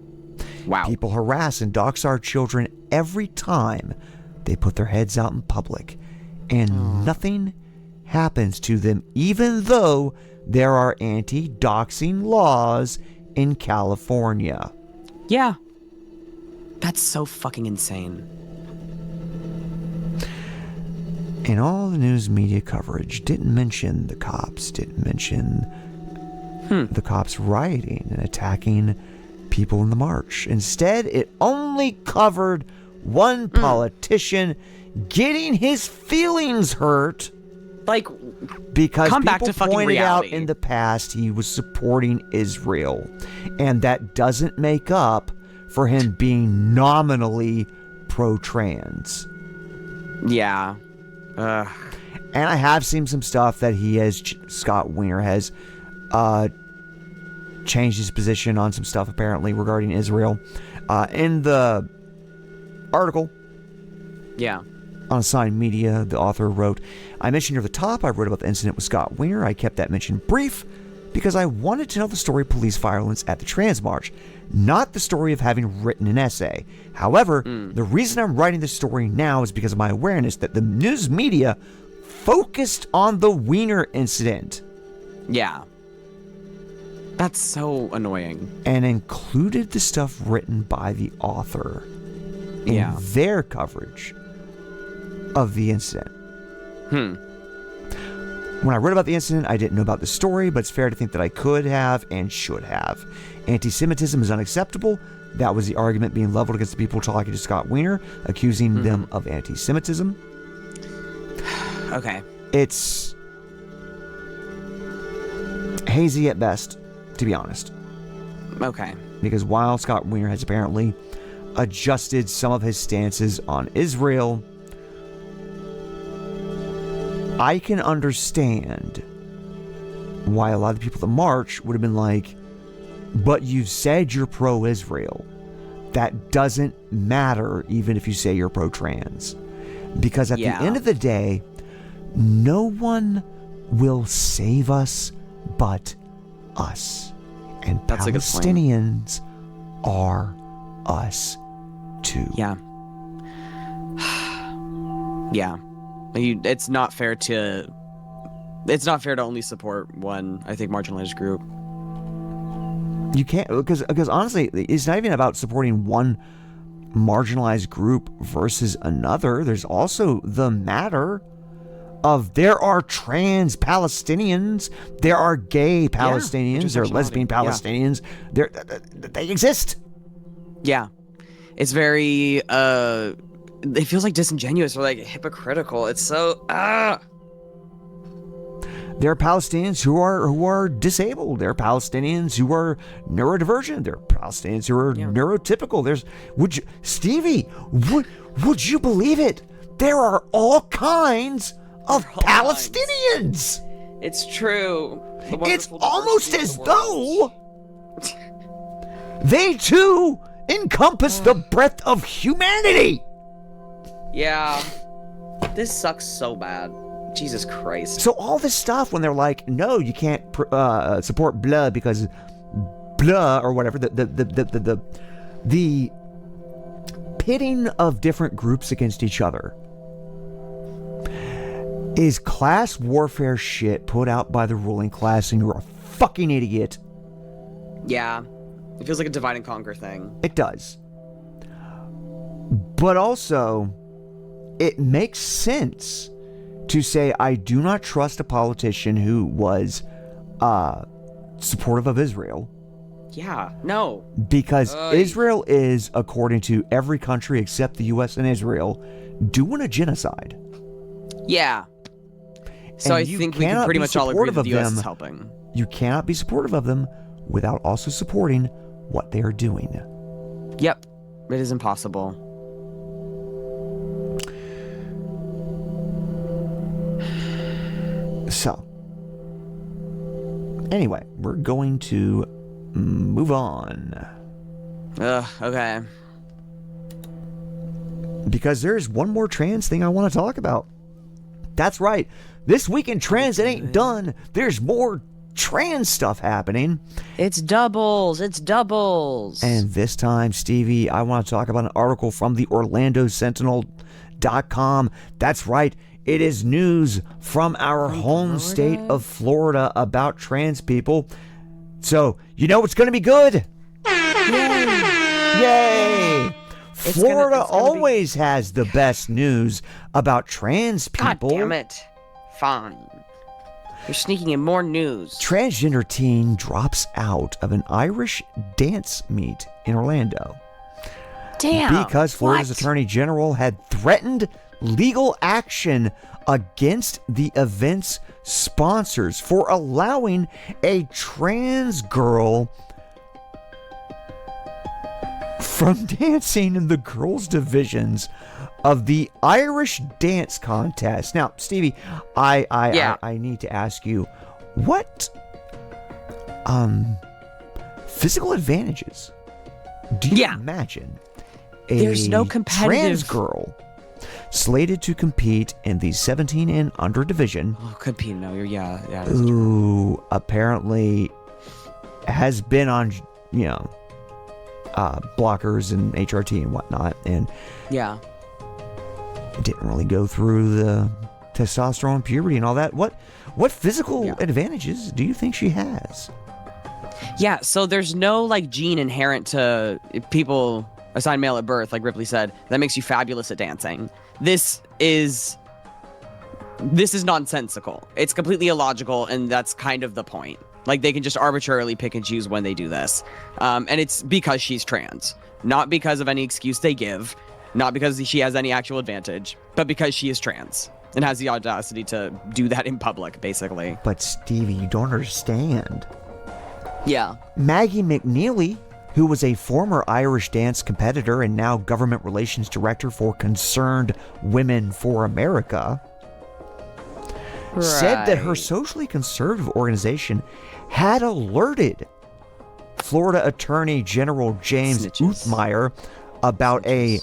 Wow. People harass and dox our children every time they put their heads out in public. And nothing happens to them, even though there are anti-doxing laws in California. Yeah. That's so fucking insane. And all the news media coverage didn't mention the cops, didn't mention the cops rioting and attacking people in the march. Instead, it only covered one politician getting his feelings hurt Like, because come back people to fucking pointed out reality. in the past he was supporting Israel. And that doesn't make up for him being nominally pro-trans. yeah. And I have seen some stuff that he has, Scott Wiener has changed his position on some stuff apparently regarding Israel. In the article Yeah. on Sign Media, the author wrote, I mentioned near the top, I wrote about the incident with Scott Wiener. I kept that mention brief because I wanted to know the story of police violence at the Trans March, not the story of having written an essay. However, the reason I'm writing this story now is because of my awareness that the news media focused on the Wiener incident. Yeah. That's so annoying. And included the stuff written by the author in their coverage of the incident. When I read about the incident, I didn't know about the story, but it's fair to think that I could have and should have. Anti-Semitism is unacceptable. That was the argument being leveled against the people talking to Scott Wiener, accusing them of anti-Semitism. Okay. It's hazy at best, to be honest. Okay. Because while Scott Wiener has apparently adjusted some of his stances on Israel, I can understand why a lot of the people at the march would have been like, but you said you're pro-Israel. That doesn't matter even if you say you're pro-trans. Because at the end of the day, no one will save us but us. And That's a good point. Palestinians are us too. Yeah. Yeah. It's not fair to only support one, I think, marginalized group. You can't, because honestly, it's not even about supporting one marginalized group versus another. There's also the matter of there are trans Palestinians, there are gay Palestinians, there are lesbian Palestinians. They exist. Yeah. It's very it feels like disingenuous or like hypocritical. It's so There are Palestinians who are disabled. There are Palestinians who are neurodivergent. There are Palestinians who are neurotypical. Stevie, would you believe it? There are all kinds of Palestinians. It's true. It's almost as though they too encompass the breadth of humanity. Yeah. This sucks so bad. Jesus Christ. So all this stuff when they're like, no, you can't support blah because blah or whatever, the pitting of different groups against each other is class warfare shit put out by the ruling class, and you're a fucking idiot. Yeah. It feels like a divide and conquer thing. It does. But also, it makes sense to say, I do not trust a politician who was supportive of Israel. Yeah, no. Because Israel is, according to every country except the U.S. and Israel, doing a genocide. Yeah. So And I you think we can cannot pretty be much all agree supportive that of the U.S. them. is helping. You cannot be supportive of them without also supporting what they are doing. Yep. It is impossible. So, anyway, we're going to move on. Okay. Because there's one more trans thing I want to talk about. That's right. This week in trans, it ain't done. There's more trans stuff happening. It's doubles. It's doubles. And this time, Stevie, I want to talk about an article from the OrlandoSentinel.com. That's right. It is news from our home state of Florida about trans people. So, you know what's going to be good? Yay! Florida always has the best news about trans people. God damn it. Fine. You're sneaking in more news. Transgender teen drops out of an Irish dance meet in Orlando. Damn. Because Florida's Attorney General had threatened legal action against the event's sponsors for allowing a trans girl from dancing in the girls' divisions of the Irish dance contest. Now, Stevie, I need to ask you, what physical advantages do you imagine There's no competitive trans girl slated to compete in the 17 and under division? Oh, compete. No, Who apparently has been on, blockers and HRT and whatnot, and didn't really go through the testosterone, puberty, and all that. What physical advantages do you think she has? Yeah, so there's no gene inherent to people assigned male at birth, like Ripley said, that makes you fabulous at dancing. This is nonsensical. It's completely illogical, and that's kind of the point. They can just arbitrarily pick and choose when they do this. And it's because she's trans. Not because of any excuse they give. Not because she has any actual advantage. But because she is trans. And has the audacity to do that in public, basically. But Stevie, you don't understand. Yeah. Maggie McNeely, who was a former Irish dance competitor and now government relations director for Concerned Women for America, said that her socially conservative organization had alerted Florida Attorney General James Uthmeier about a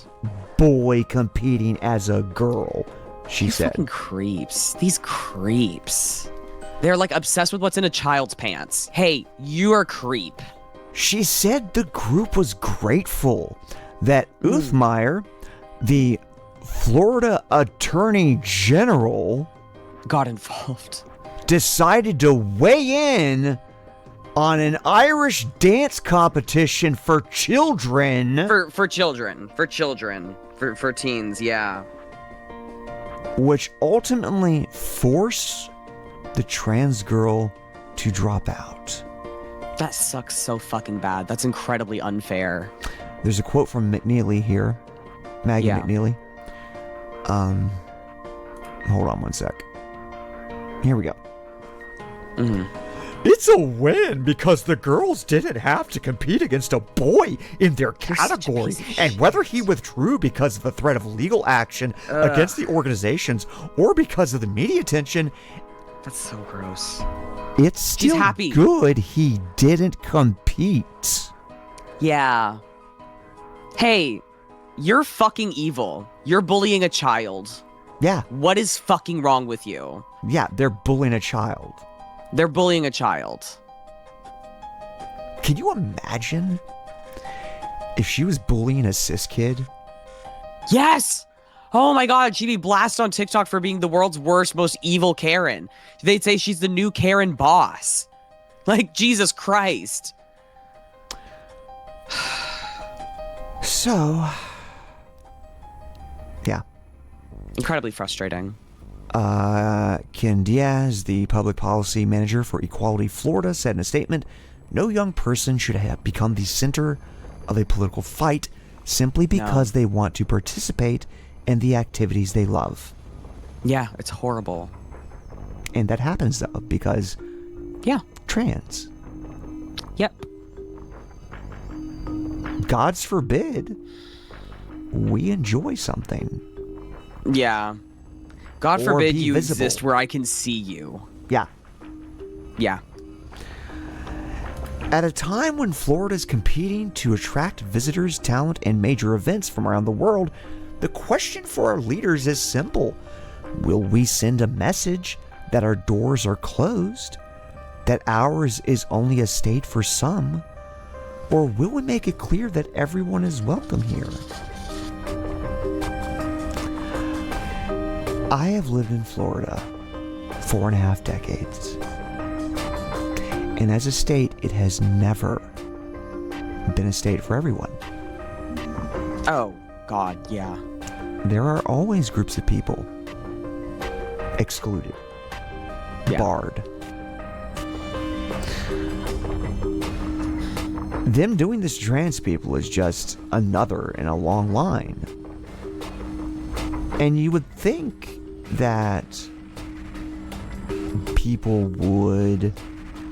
boy competing as a girl. She said, fucking creeps. These creeps. They're obsessed with what's in a child's pants. Hey, you're a creep. She said the group was grateful that Uthmeier, the Florida Attorney General, got involved, decided to weigh in on an Irish dance competition for children. For children. For teens, yeah. Which ultimately forced the trans girl to drop out. That sucks so fucking bad. That's incredibly unfair. There's a quote from McNeely here. Maggie McNeely. Hold on one sec. Here we go. It's a win because the girls didn't have to compete against a boy in their category. And whether he withdrew because of the threat of legal action against the organizations or because of the media attention, that's so gross. It's still happy. Good he didn't compete. Yeah. Hey, you're fucking evil. You're bullying a child. Yeah. What is fucking wrong with you? Yeah, they're bullying a child. They're bullying a child. Can you imagine if she was bullying a cis kid? Yes! Oh my god, she'd be blasted on TikTok for being the world's worst, most evil Karen. They'd say she's the new Karen boss. Like, Jesus Christ. So, yeah. Incredibly frustrating. Ken Diaz, the public policy manager for Equality Florida, said in a statement, "No young person should have become the center of a political fight simply because they want to participate in the activities they love." Yeah, it's horrible. And that happens, though, because... Yeah. Trans. Yep. God's forbid we enjoy something. Yeah. God Or forbid be you visible. exist where I can see you. Yeah. Yeah. At a time when Florida is competing to attract visitors, talent, and major events from around the world, the question for our leaders is simple. Will we send a message that our doors are closed, that ours is only a state for some, or will we make it clear that everyone is welcome here? I have lived in Florida 4.5 decades. And as a state, it has never been a state for everyone. Oh, God, yeah. There are always groups of people excluded, barred. Them doing this to trans people is just another in a long line. And you would think that people would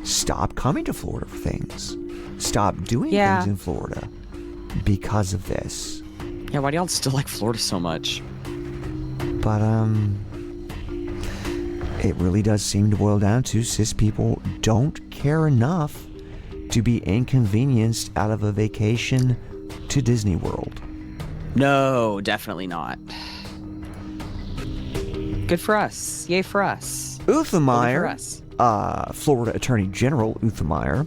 stop coming to Florida for things, stop doing things in Florida because of this. Yeah, why do y'all still like Florida so much? But it really does seem to boil down to cis people don't care enough to be inconvenienced out of a vacation to Disney World. No, definitely not. Good for us. Yay for us. Uthemeyer, Florida Attorney General Uthemeyer,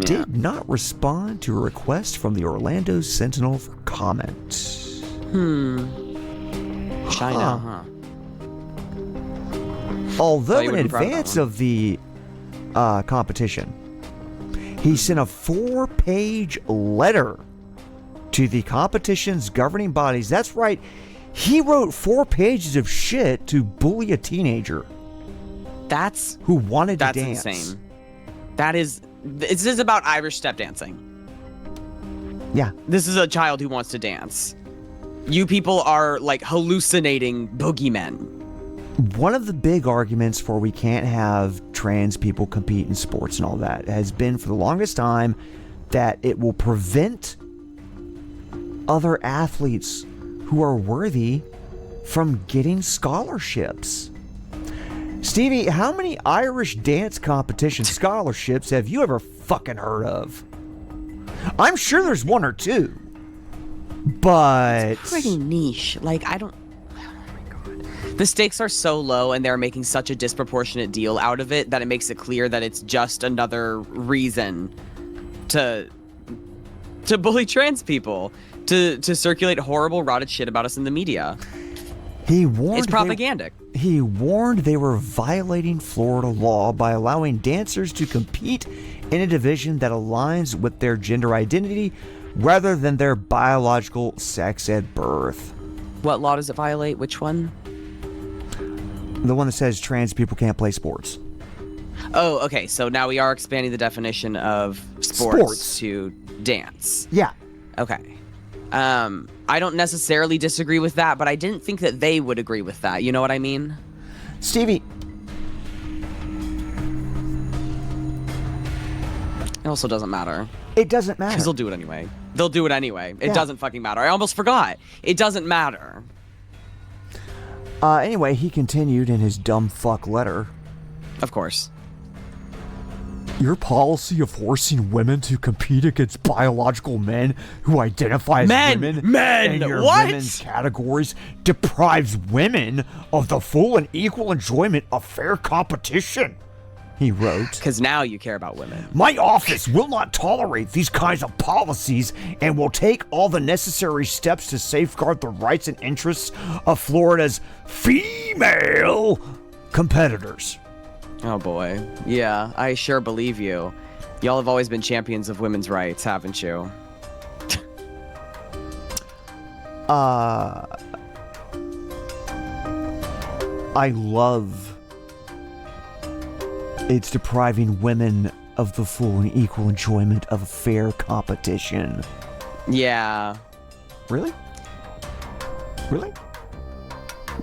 did not respond to a request from the Orlando Sentinel for comment. China, huh? Although in advance of the competition, he sent a 4-page letter to the competition's governing bodies. That's right. He wrote 4 pages of shit to bully a teenager. Who wanted to dance. That's insane. This is about Irish step dancing. Yeah. This is a child who wants to dance. You people are like hallucinating boogeymen. One of the big arguments for we can't have trans people compete in sports and all that has been for the longest time that it will prevent other athletes who are worthy from getting scholarships. Stevie, how many Irish dance competition scholarships have you ever fucking heard of? I'm sure there's 1 or 2. But it's pretty niche. Like, I don't... Oh my God. The stakes are so low and they're making such a disproportionate deal out of it that it makes it clear that it's just another reason to bully trans people, to circulate horrible, rotted shit about us in the media. He warned it's propagandic. He warned they were violating Florida law by allowing dancers to compete in a division that aligns with their gender identity rather than their biological sex at birth. What law does it violate? Which one? The one that says trans people can't play sports. Oh, okay. So now we are expanding the definition of sports. To dance. Yeah. Okay. I don't necessarily disagree with that, but I didn't think that they would agree with that. You know what I mean? Stevie. It also doesn't matter. It doesn't matter. Because they'll do it anyway. They'll do it anyway. It Yeah. doesn't fucking matter. I almost forgot. It doesn't matter. Anyway, he continued in his dumb fuck letter. Of course. Your policy of forcing women to compete against biological men who identify as women in your What? women's categories deprives women of the full and equal enjoyment of fair competition, he wrote. Because now you care about women. My office will not tolerate these kinds of policies and will take all the necessary steps to safeguard the rights and interests of Florida's female competitors. Oh boy. Yeah, I sure believe you. Y'all have always been champions of women's rights, haven't you? I love it's depriving women of the full and equal enjoyment of fair competition. Yeah. Really? Really?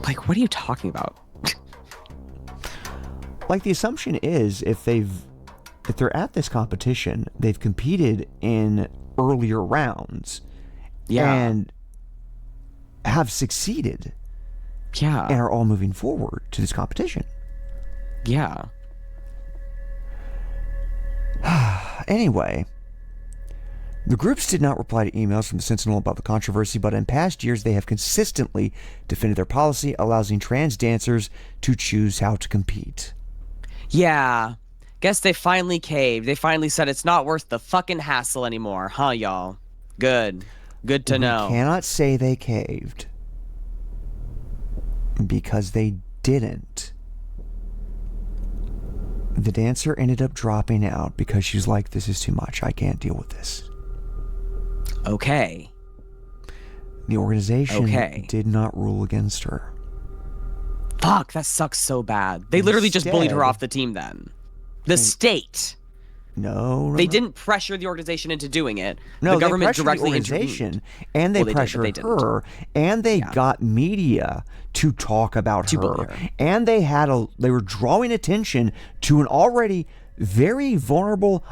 Like, what are you talking about? Like, the assumption is if they're at this competition, they've competed in earlier rounds Yeah. and have succeeded Yeah. and are all moving forward to this competition. Yeah. Anyway, the groups did not reply to emails from the Sentinel about the controversy, but in past years they have consistently defended their policy, allowing trans dancers to choose how to compete. Yeah. Guess they finally caved. They finally said it's not worth the fucking hassle anymore, huh, y'all? Good. Good to know. We cannot say they caved because they didn't. The dancer ended up dropping out because she was like, this is too much. I can't deal with this. Okay. The organization did not rule against her. Fuck, that sucks so bad. They literally just bullied her Instead- off the team then. The state. No, They didn't pressure the organization into doing it. No, the government they pressured directly the organization, intervened. and they Well, they did, but pressured they didn't. her, and they got media to talk about To bully her, her. and they were drawing attention to an already very vulnerable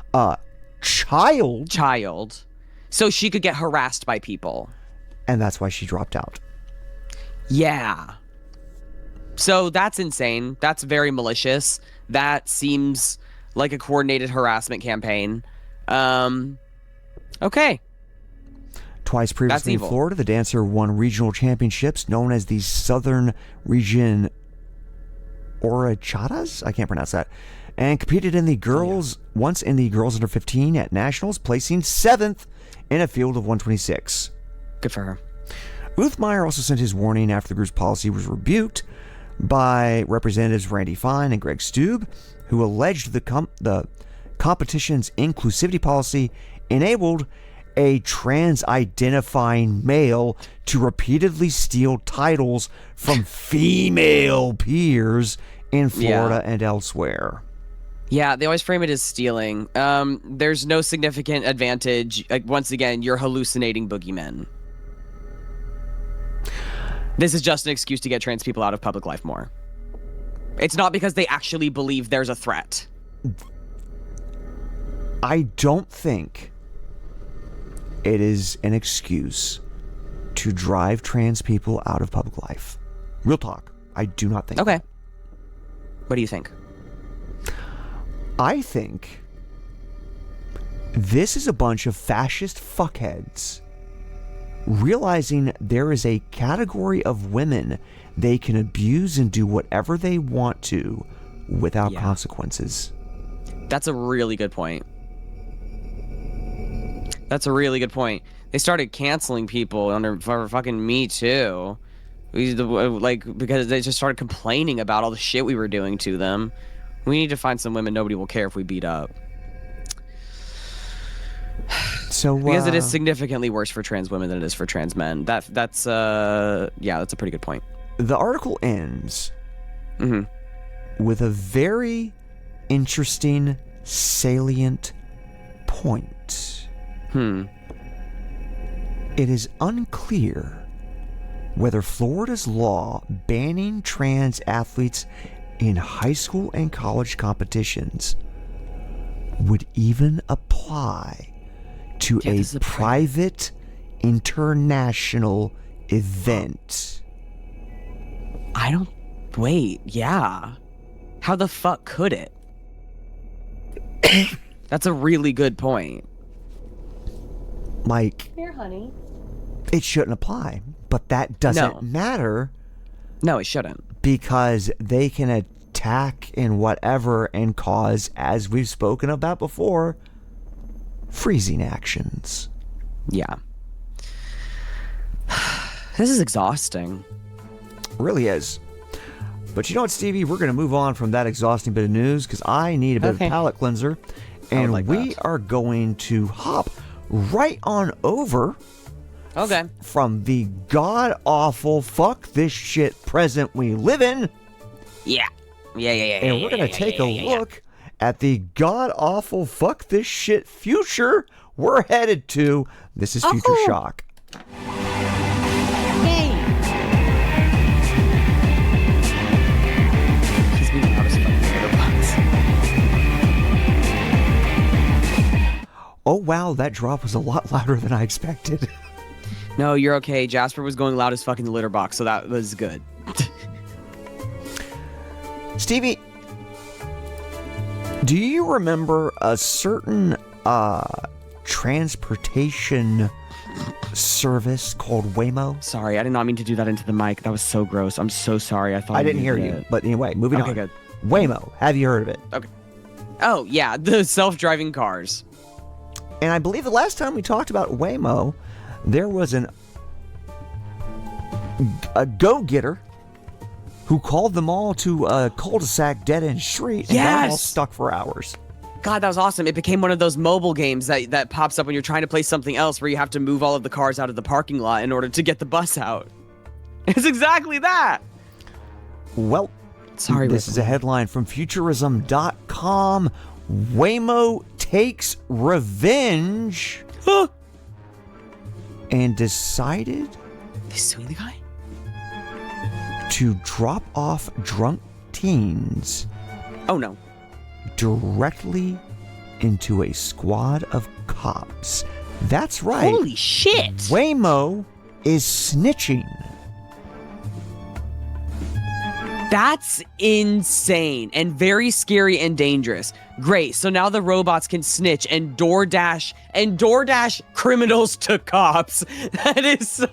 child, So she could get harassed by people. and that's why she dropped out. Yeah. So that's insane. That's very malicious. That seems like a coordinated harassment campaign. Okay. Twice previously in evil. Florida, the dancer won regional championships known as the Southern Region Horchatas. I can't pronounce that. And competed in the girls once in the girls under 15 at nationals, placing 7th in a field of 126. Good for her. Uthmeyer also sent his warning after the group's policy was rebuked by Representatives Randy Fine and Greg Stube, who alleged the competition's inclusivity policy enabled a trans-identifying male to repeatedly steal titles from female peers in Florida and elsewhere. Yeah, they always frame it as stealing. There's no significant advantage. Like, once again, you're hallucinating boogeymen. This is just an excuse to get trans people out of public life more. It's not because they actually believe there's a threat. I don't think it is an excuse to drive trans people out of public life. Real talk. I do not think. Okay. What do you think? I think this is a bunch of fascist fuckheads realizing there is a category of women they can abuse and do whatever they want to without consequences. That's a really good point. That's a really good point. They started canceling people for fucking Me Too. Because they just started complaining about all the shit we were doing to them. We need to find some women nobody will care if we beat up. So because it is significantly worse for trans women than it is for trans men. That's a pretty good point. The article ends with a very interesting, salient point. It is unclear whether Florida's law banning trans athletes in high school and college competitions would even apply to a private international event. Yeah. How the fuck could it? That's a really good point. Like, Here, honey. it shouldn't apply, but that doesn't matter. No, it shouldn't. Because they can attack and whatever and cause, as we've spoken about before, freezing actions. Yeah. This is exhausting. Really is. But you know what, Stevie? We're going to move on from that exhausting bit of news because I need a bit of palate cleanser. And we are going to hop right on over from the god-awful fuck this shit present we live in. Yeah. And we're going to take a look at the god-awful fuck this shit future we're headed to. This is Future Shock. Oh, wow, that drop was a lot louder than I expected. No, you're okay. Jasper was going loud as fuck in the litter box, so that was good. Stevie, do you remember a certain transportation service called Waymo? Sorry, I did not mean to do that into the mic. That was so gross. I'm so sorry. I didn't hear you. But anyway, moving on. Good. Waymo, have you heard of it? Okay. Oh, yeah, the self-driving cars. And I believe the last time we talked about Waymo, there was a go-getter who called them all to a cul-de-sac dead-end street and got them all stuck for hours. God, that was awesome. It became one of those mobile games that pops up when you're trying to play something else where you have to move all of the cars out of the parking lot in order to get the bus out. It's exactly that. Well, this is a headline from Futurism.com. Waymo takes revenge and decided they suing the guy to drop off drunk teens. Oh no. Directly into a squad of cops. That's right. Holy shit. Waymo is snitching. That's insane and very scary and dangerous. Great. So now the robots can snitch and DoorDash criminals to cops. That is so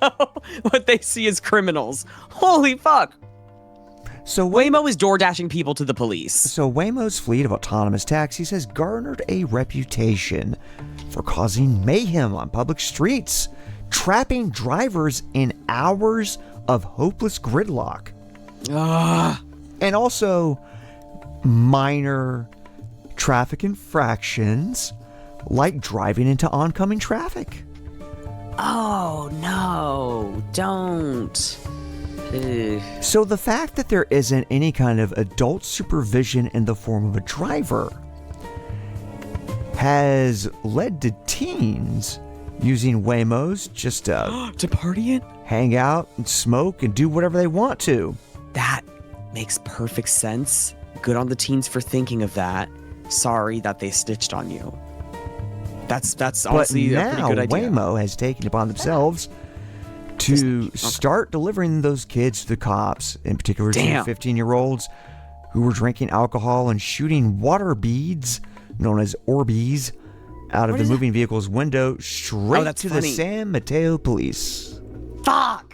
what they see as criminals. Holy fuck. So Waymo is DoorDashing people to the police. So Waymo's fleet of autonomous taxis has garnered a reputation for causing mayhem on public streets, trapping drivers in hours of hopeless gridlock. And also minor traffic infractions like driving into oncoming traffic. Oh no, don't. So the fact that there isn't any kind of adult supervision in the form of a driver has led to teens using Waymos just to party in, hang out and smoke and do whatever they want to. That makes perfect sense. Good on the teens for thinking of that. Sorry that they stitched on you. That's honestly a pretty good idea. Waymo has taken upon themselves to start delivering those kids to the cops, in particular to 15-year-olds who were drinking alcohol and shooting water beads, known as Orbeez, out of the moving vehicle's window straight to the San Mateo police. Fuck!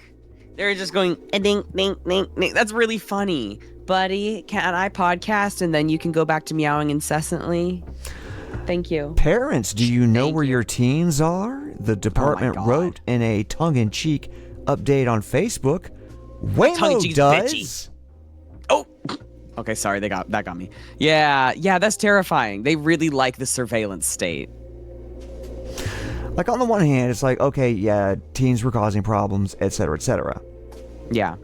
They're just going, ding, ding, ding, ding. That's really funny. Buddy, can I podcast and then you can go back to meowing incessantly? Thank you. Parents, do you know where your teens are? The department wrote in a tongue-in-cheek update on Facebook. Waymo does. Oh, okay, sorry, that got me. Yeah, that's terrifying. They really like the surveillance state. Like, on the one hand, it's like, okay, yeah, teens were causing problems, etc., etc. Yeah.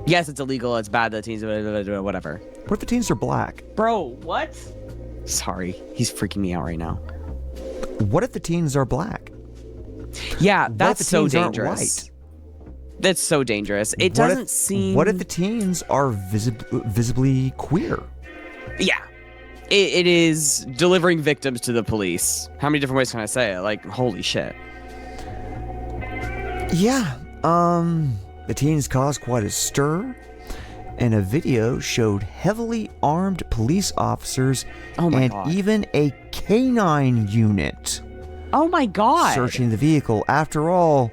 Yes, it's illegal. It's bad that teens, whatever. What if the teens are black? Bro, what? Sorry, he's freaking me out right now. What if the teens are black? Yeah, What if that's the so teens aren't dangerous. white? That's so dangerous. It What doesn't if- seem. What if the teens are visibly queer? Yeah. It is delivering victims to the police. How many different ways can I say it? Like, holy shit. Yeah, the teens caused quite a stir, and a video showed heavily armed police officers Oh my and God. even a canine unit Oh my god. searching the vehicle. After all,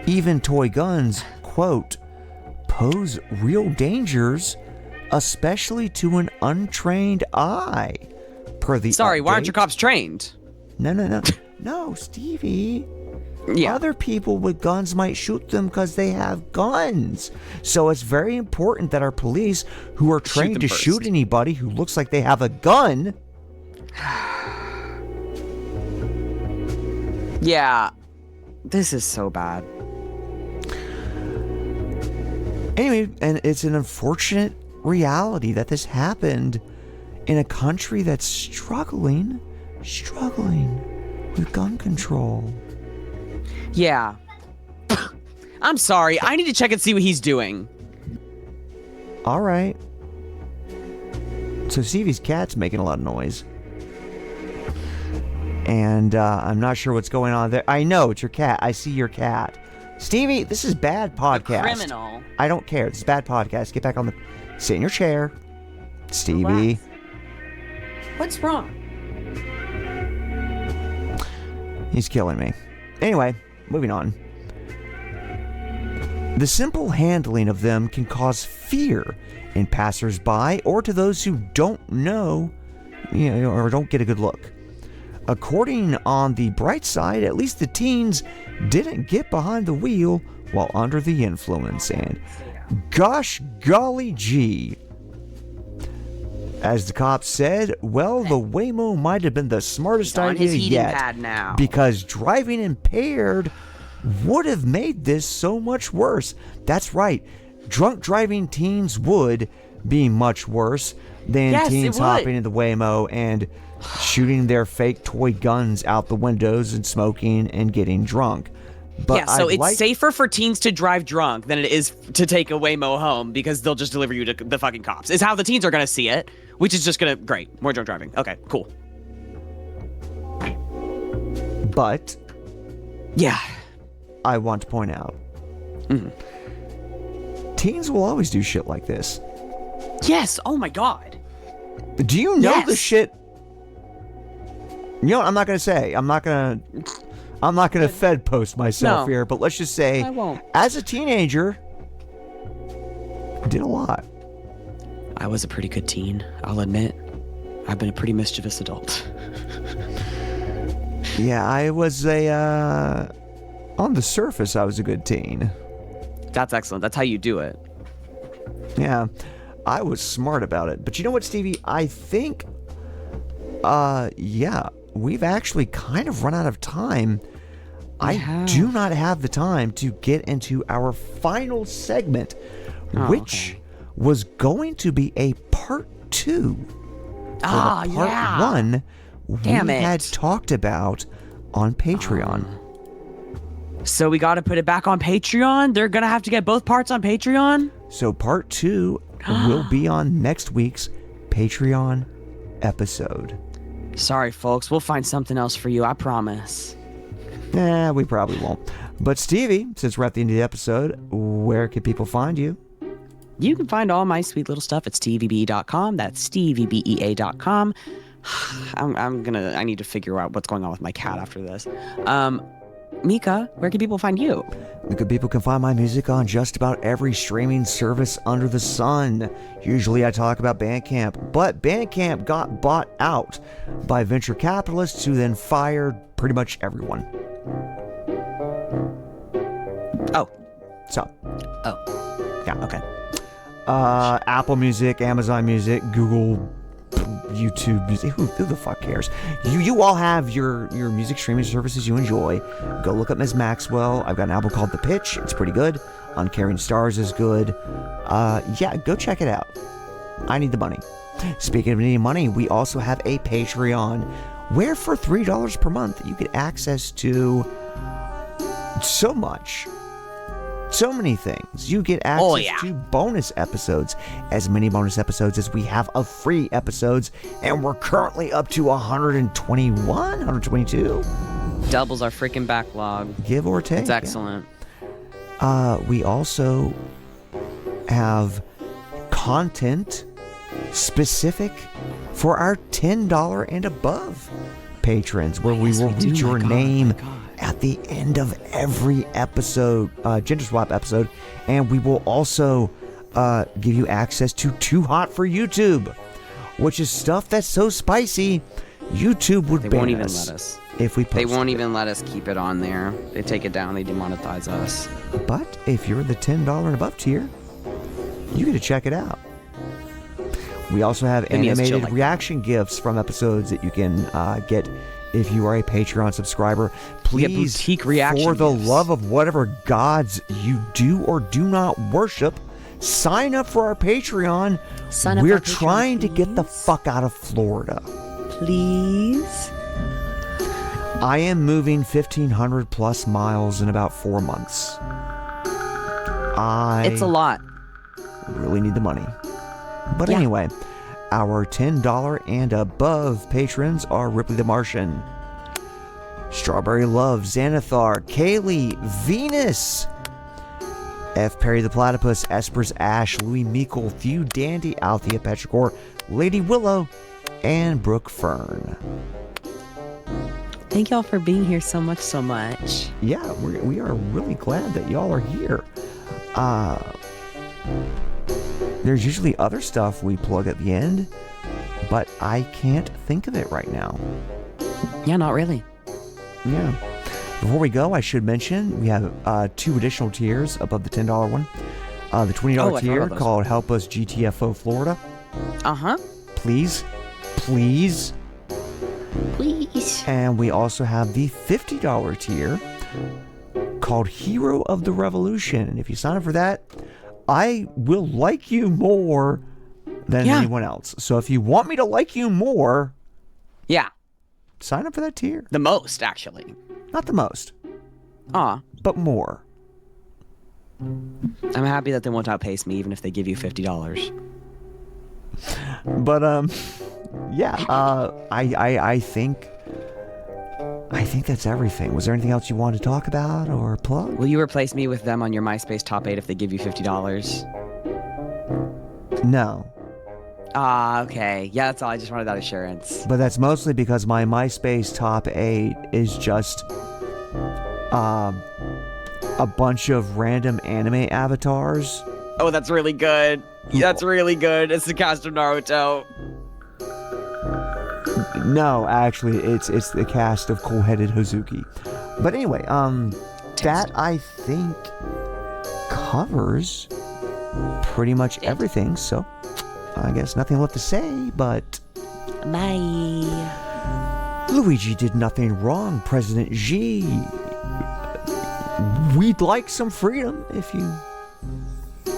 even toy guns, quote, pose real dangers, especially to an untrained eye. Per the Sorry, why aren't your update. cops trained? No, no, Stevie. Yeah. Other people with guns might shoot them because they have guns. So it's very important that our police, who are trained them to first. shoot anybody who looks like they have a gun, Yeah. This is so bad. anyway, and it's an unfortunate reality that this happened in a country that's struggling with gun control. Yeah. I'm sorry. I need to check and see what he's doing. All right. So Stevie's cat's making a lot of noise. And I'm not sure what's going on there. I know, it's your cat. I see your cat. Stevie, this is bad podcast. Criminal. I don't care. This is bad podcast. Get back on the... Sit in your chair. Stevie. Relax. What's wrong? He's killing me. Anyway, moving on. The simple handling of them can cause fear in passersby or to those who don't know, or don't get a good look. According on the bright side, at least the teens didn't get behind the wheel while under the influence. And gosh golly gee. As the cops said, well, the Waymo might have been the smartest On idea his heating yet. pad now. Because driving impaired would have made this so much worse. That's right. Drunk driving teens would be much worse than Yes, it teens would. hopping in the Waymo and shooting their fake toy guns out the windows and smoking and getting drunk. But Yeah, so I'd it's like- safer for teens to drive drunk than it is to take a Waymo home because they'll just deliver you to the fucking cops. Is how the teens are going to see it, which is just going to... Great. More drunk driving. Okay, cool. But Yeah. I want to point out, teens will always do shit like this. Yes. Oh my god. Do you know Yes. the shit? You know what? I'm not gonna say. I'm not gonna Fed post myself No. here. But let's just say, I won't. as a teenager, I did a lot. I was a pretty good teen, I'll admit. I've been a pretty mischievous adult. Yeah, I was on the surface, I was a good teen. That's excellent. That's how you do it. Yeah, I was smart about it. But you know what, Stevie? I think, yeah, we've actually kind of run out of time. I have. do not have the time to get into our final segment, which was going to be a part 2 for the part 1 Damn we it. had talked about on Patreon. So we got to put it back on Patreon? They're going to have to get both parts on Patreon? So part 2 will be on next week's Patreon episode. Sorry, folks. We'll find something else for you. I promise. Nah, we probably won't. But Stevie, since we're at the end of the episode, where can people find you? You can find all my sweet little stuff at steviebea.com. That's steviebea.com. I need to figure out what's going on with my cat after this. Mika, where can people find you? People can find my music on just about every streaming service under the sun. Usually I talk about Bandcamp, but Bandcamp got bought out by venture capitalists who then fired pretty much everyone. Oh. So, Oh. yeah. Okay. Apple Music, Amazon Music, Google, YouTube music. Who the fuck cares? You all have your music streaming services you enjoy. Go look up Ms. Maxwell. I've got an album called The Pitch. It's pretty good. Uncaring Stars is good. Yeah, go check it out. I need the money. Speaking of needing money, we also have a Patreon where for $3 per month you get access to so much. So many things. You get access to bonus episodes. As many bonus episodes as we have of free episodes. And we're currently up to 121, 122. Doubles our freaking backlog. Give or take. It's excellent. Yeah. We also have content specific for our $10 and above patrons, where we will read your name at the end of every episode, gender swap episode, and we will also give you access to Too Hot for YouTube, which is stuff that's so spicy YouTube would ban us. They won't even let us. If we post They won't even let us keep it on there. They take it down. They demonetize us. But if you're the $10 and above tier, you get to check it out. We also have animated reaction gifs from episodes that you can get if you are a Patreon subscriber. Please, boutique reaction for the gifs. love of whatever gods you do or do not worship, sign up for our Patreon. We're trying to get the fuck out of Florida. Please. I am moving 1,500 plus miles in about 4 months. It's a lot. Really need the money. But anyway, our $10 and above patrons are Ripley the Martian, Strawberry Love, Xanathar, Kaylee, Venus, F. Perry the Platypus, Esper's Ash, Louis Meekle, Thew Dandy, Althea Petrichor, Lady Willow, and Brooke Fern. Thank y'all for being here so much. Yeah, we are really glad that y'all are here. There's usually other stuff we plug at the end, but I can't think of it right now. Yeah, not really. Yeah. Before we go, I should mention we have 2 additional tiers above the $10 one. The $20 tier called Help Us GTFO Florida. Please. And we also have the $50 tier called Hero of the Revolution. And if you sign up for that, I will like you more than anyone else. So if you want me to like you more, sign up for that tier. The most, actually. Not the most. But more. I'm happy that they won't outpace me, even if they give you $50. But I think that's everything. Was there anything else you wanted to talk about or plug? Will you replace me with them on your MySpace top 8 if they give you $50? No. Okay. Yeah, that's all. I just wanted that assurance. But that's mostly because my MySpace top 8 is just a bunch of random anime avatars. Oh, that's really good. That's really good. It's the cast of Naruto. No, actually, it's the cast of Cool-Headed Hazuki. But anyway, that I think covers pretty much everything. So I guess nothing left to say, but Bye. Luigi did nothing wrong, President G. We'd like some freedom if you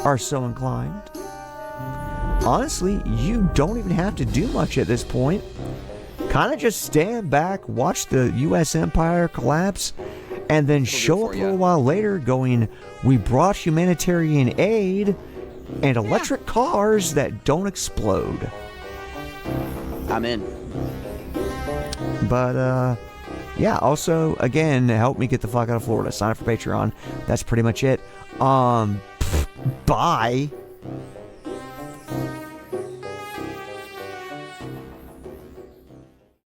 are so inclined. Honestly, you don't even have to do much at this point. Kind of just stand back, watch the U.S. empire collapse, and then show up a little while later going, we brought humanitarian aid and electric cars that don't explode. I'm in. But, yeah, also, again, help me get the fuck out of Florida. Sign up for Patreon. That's pretty much it. Bye.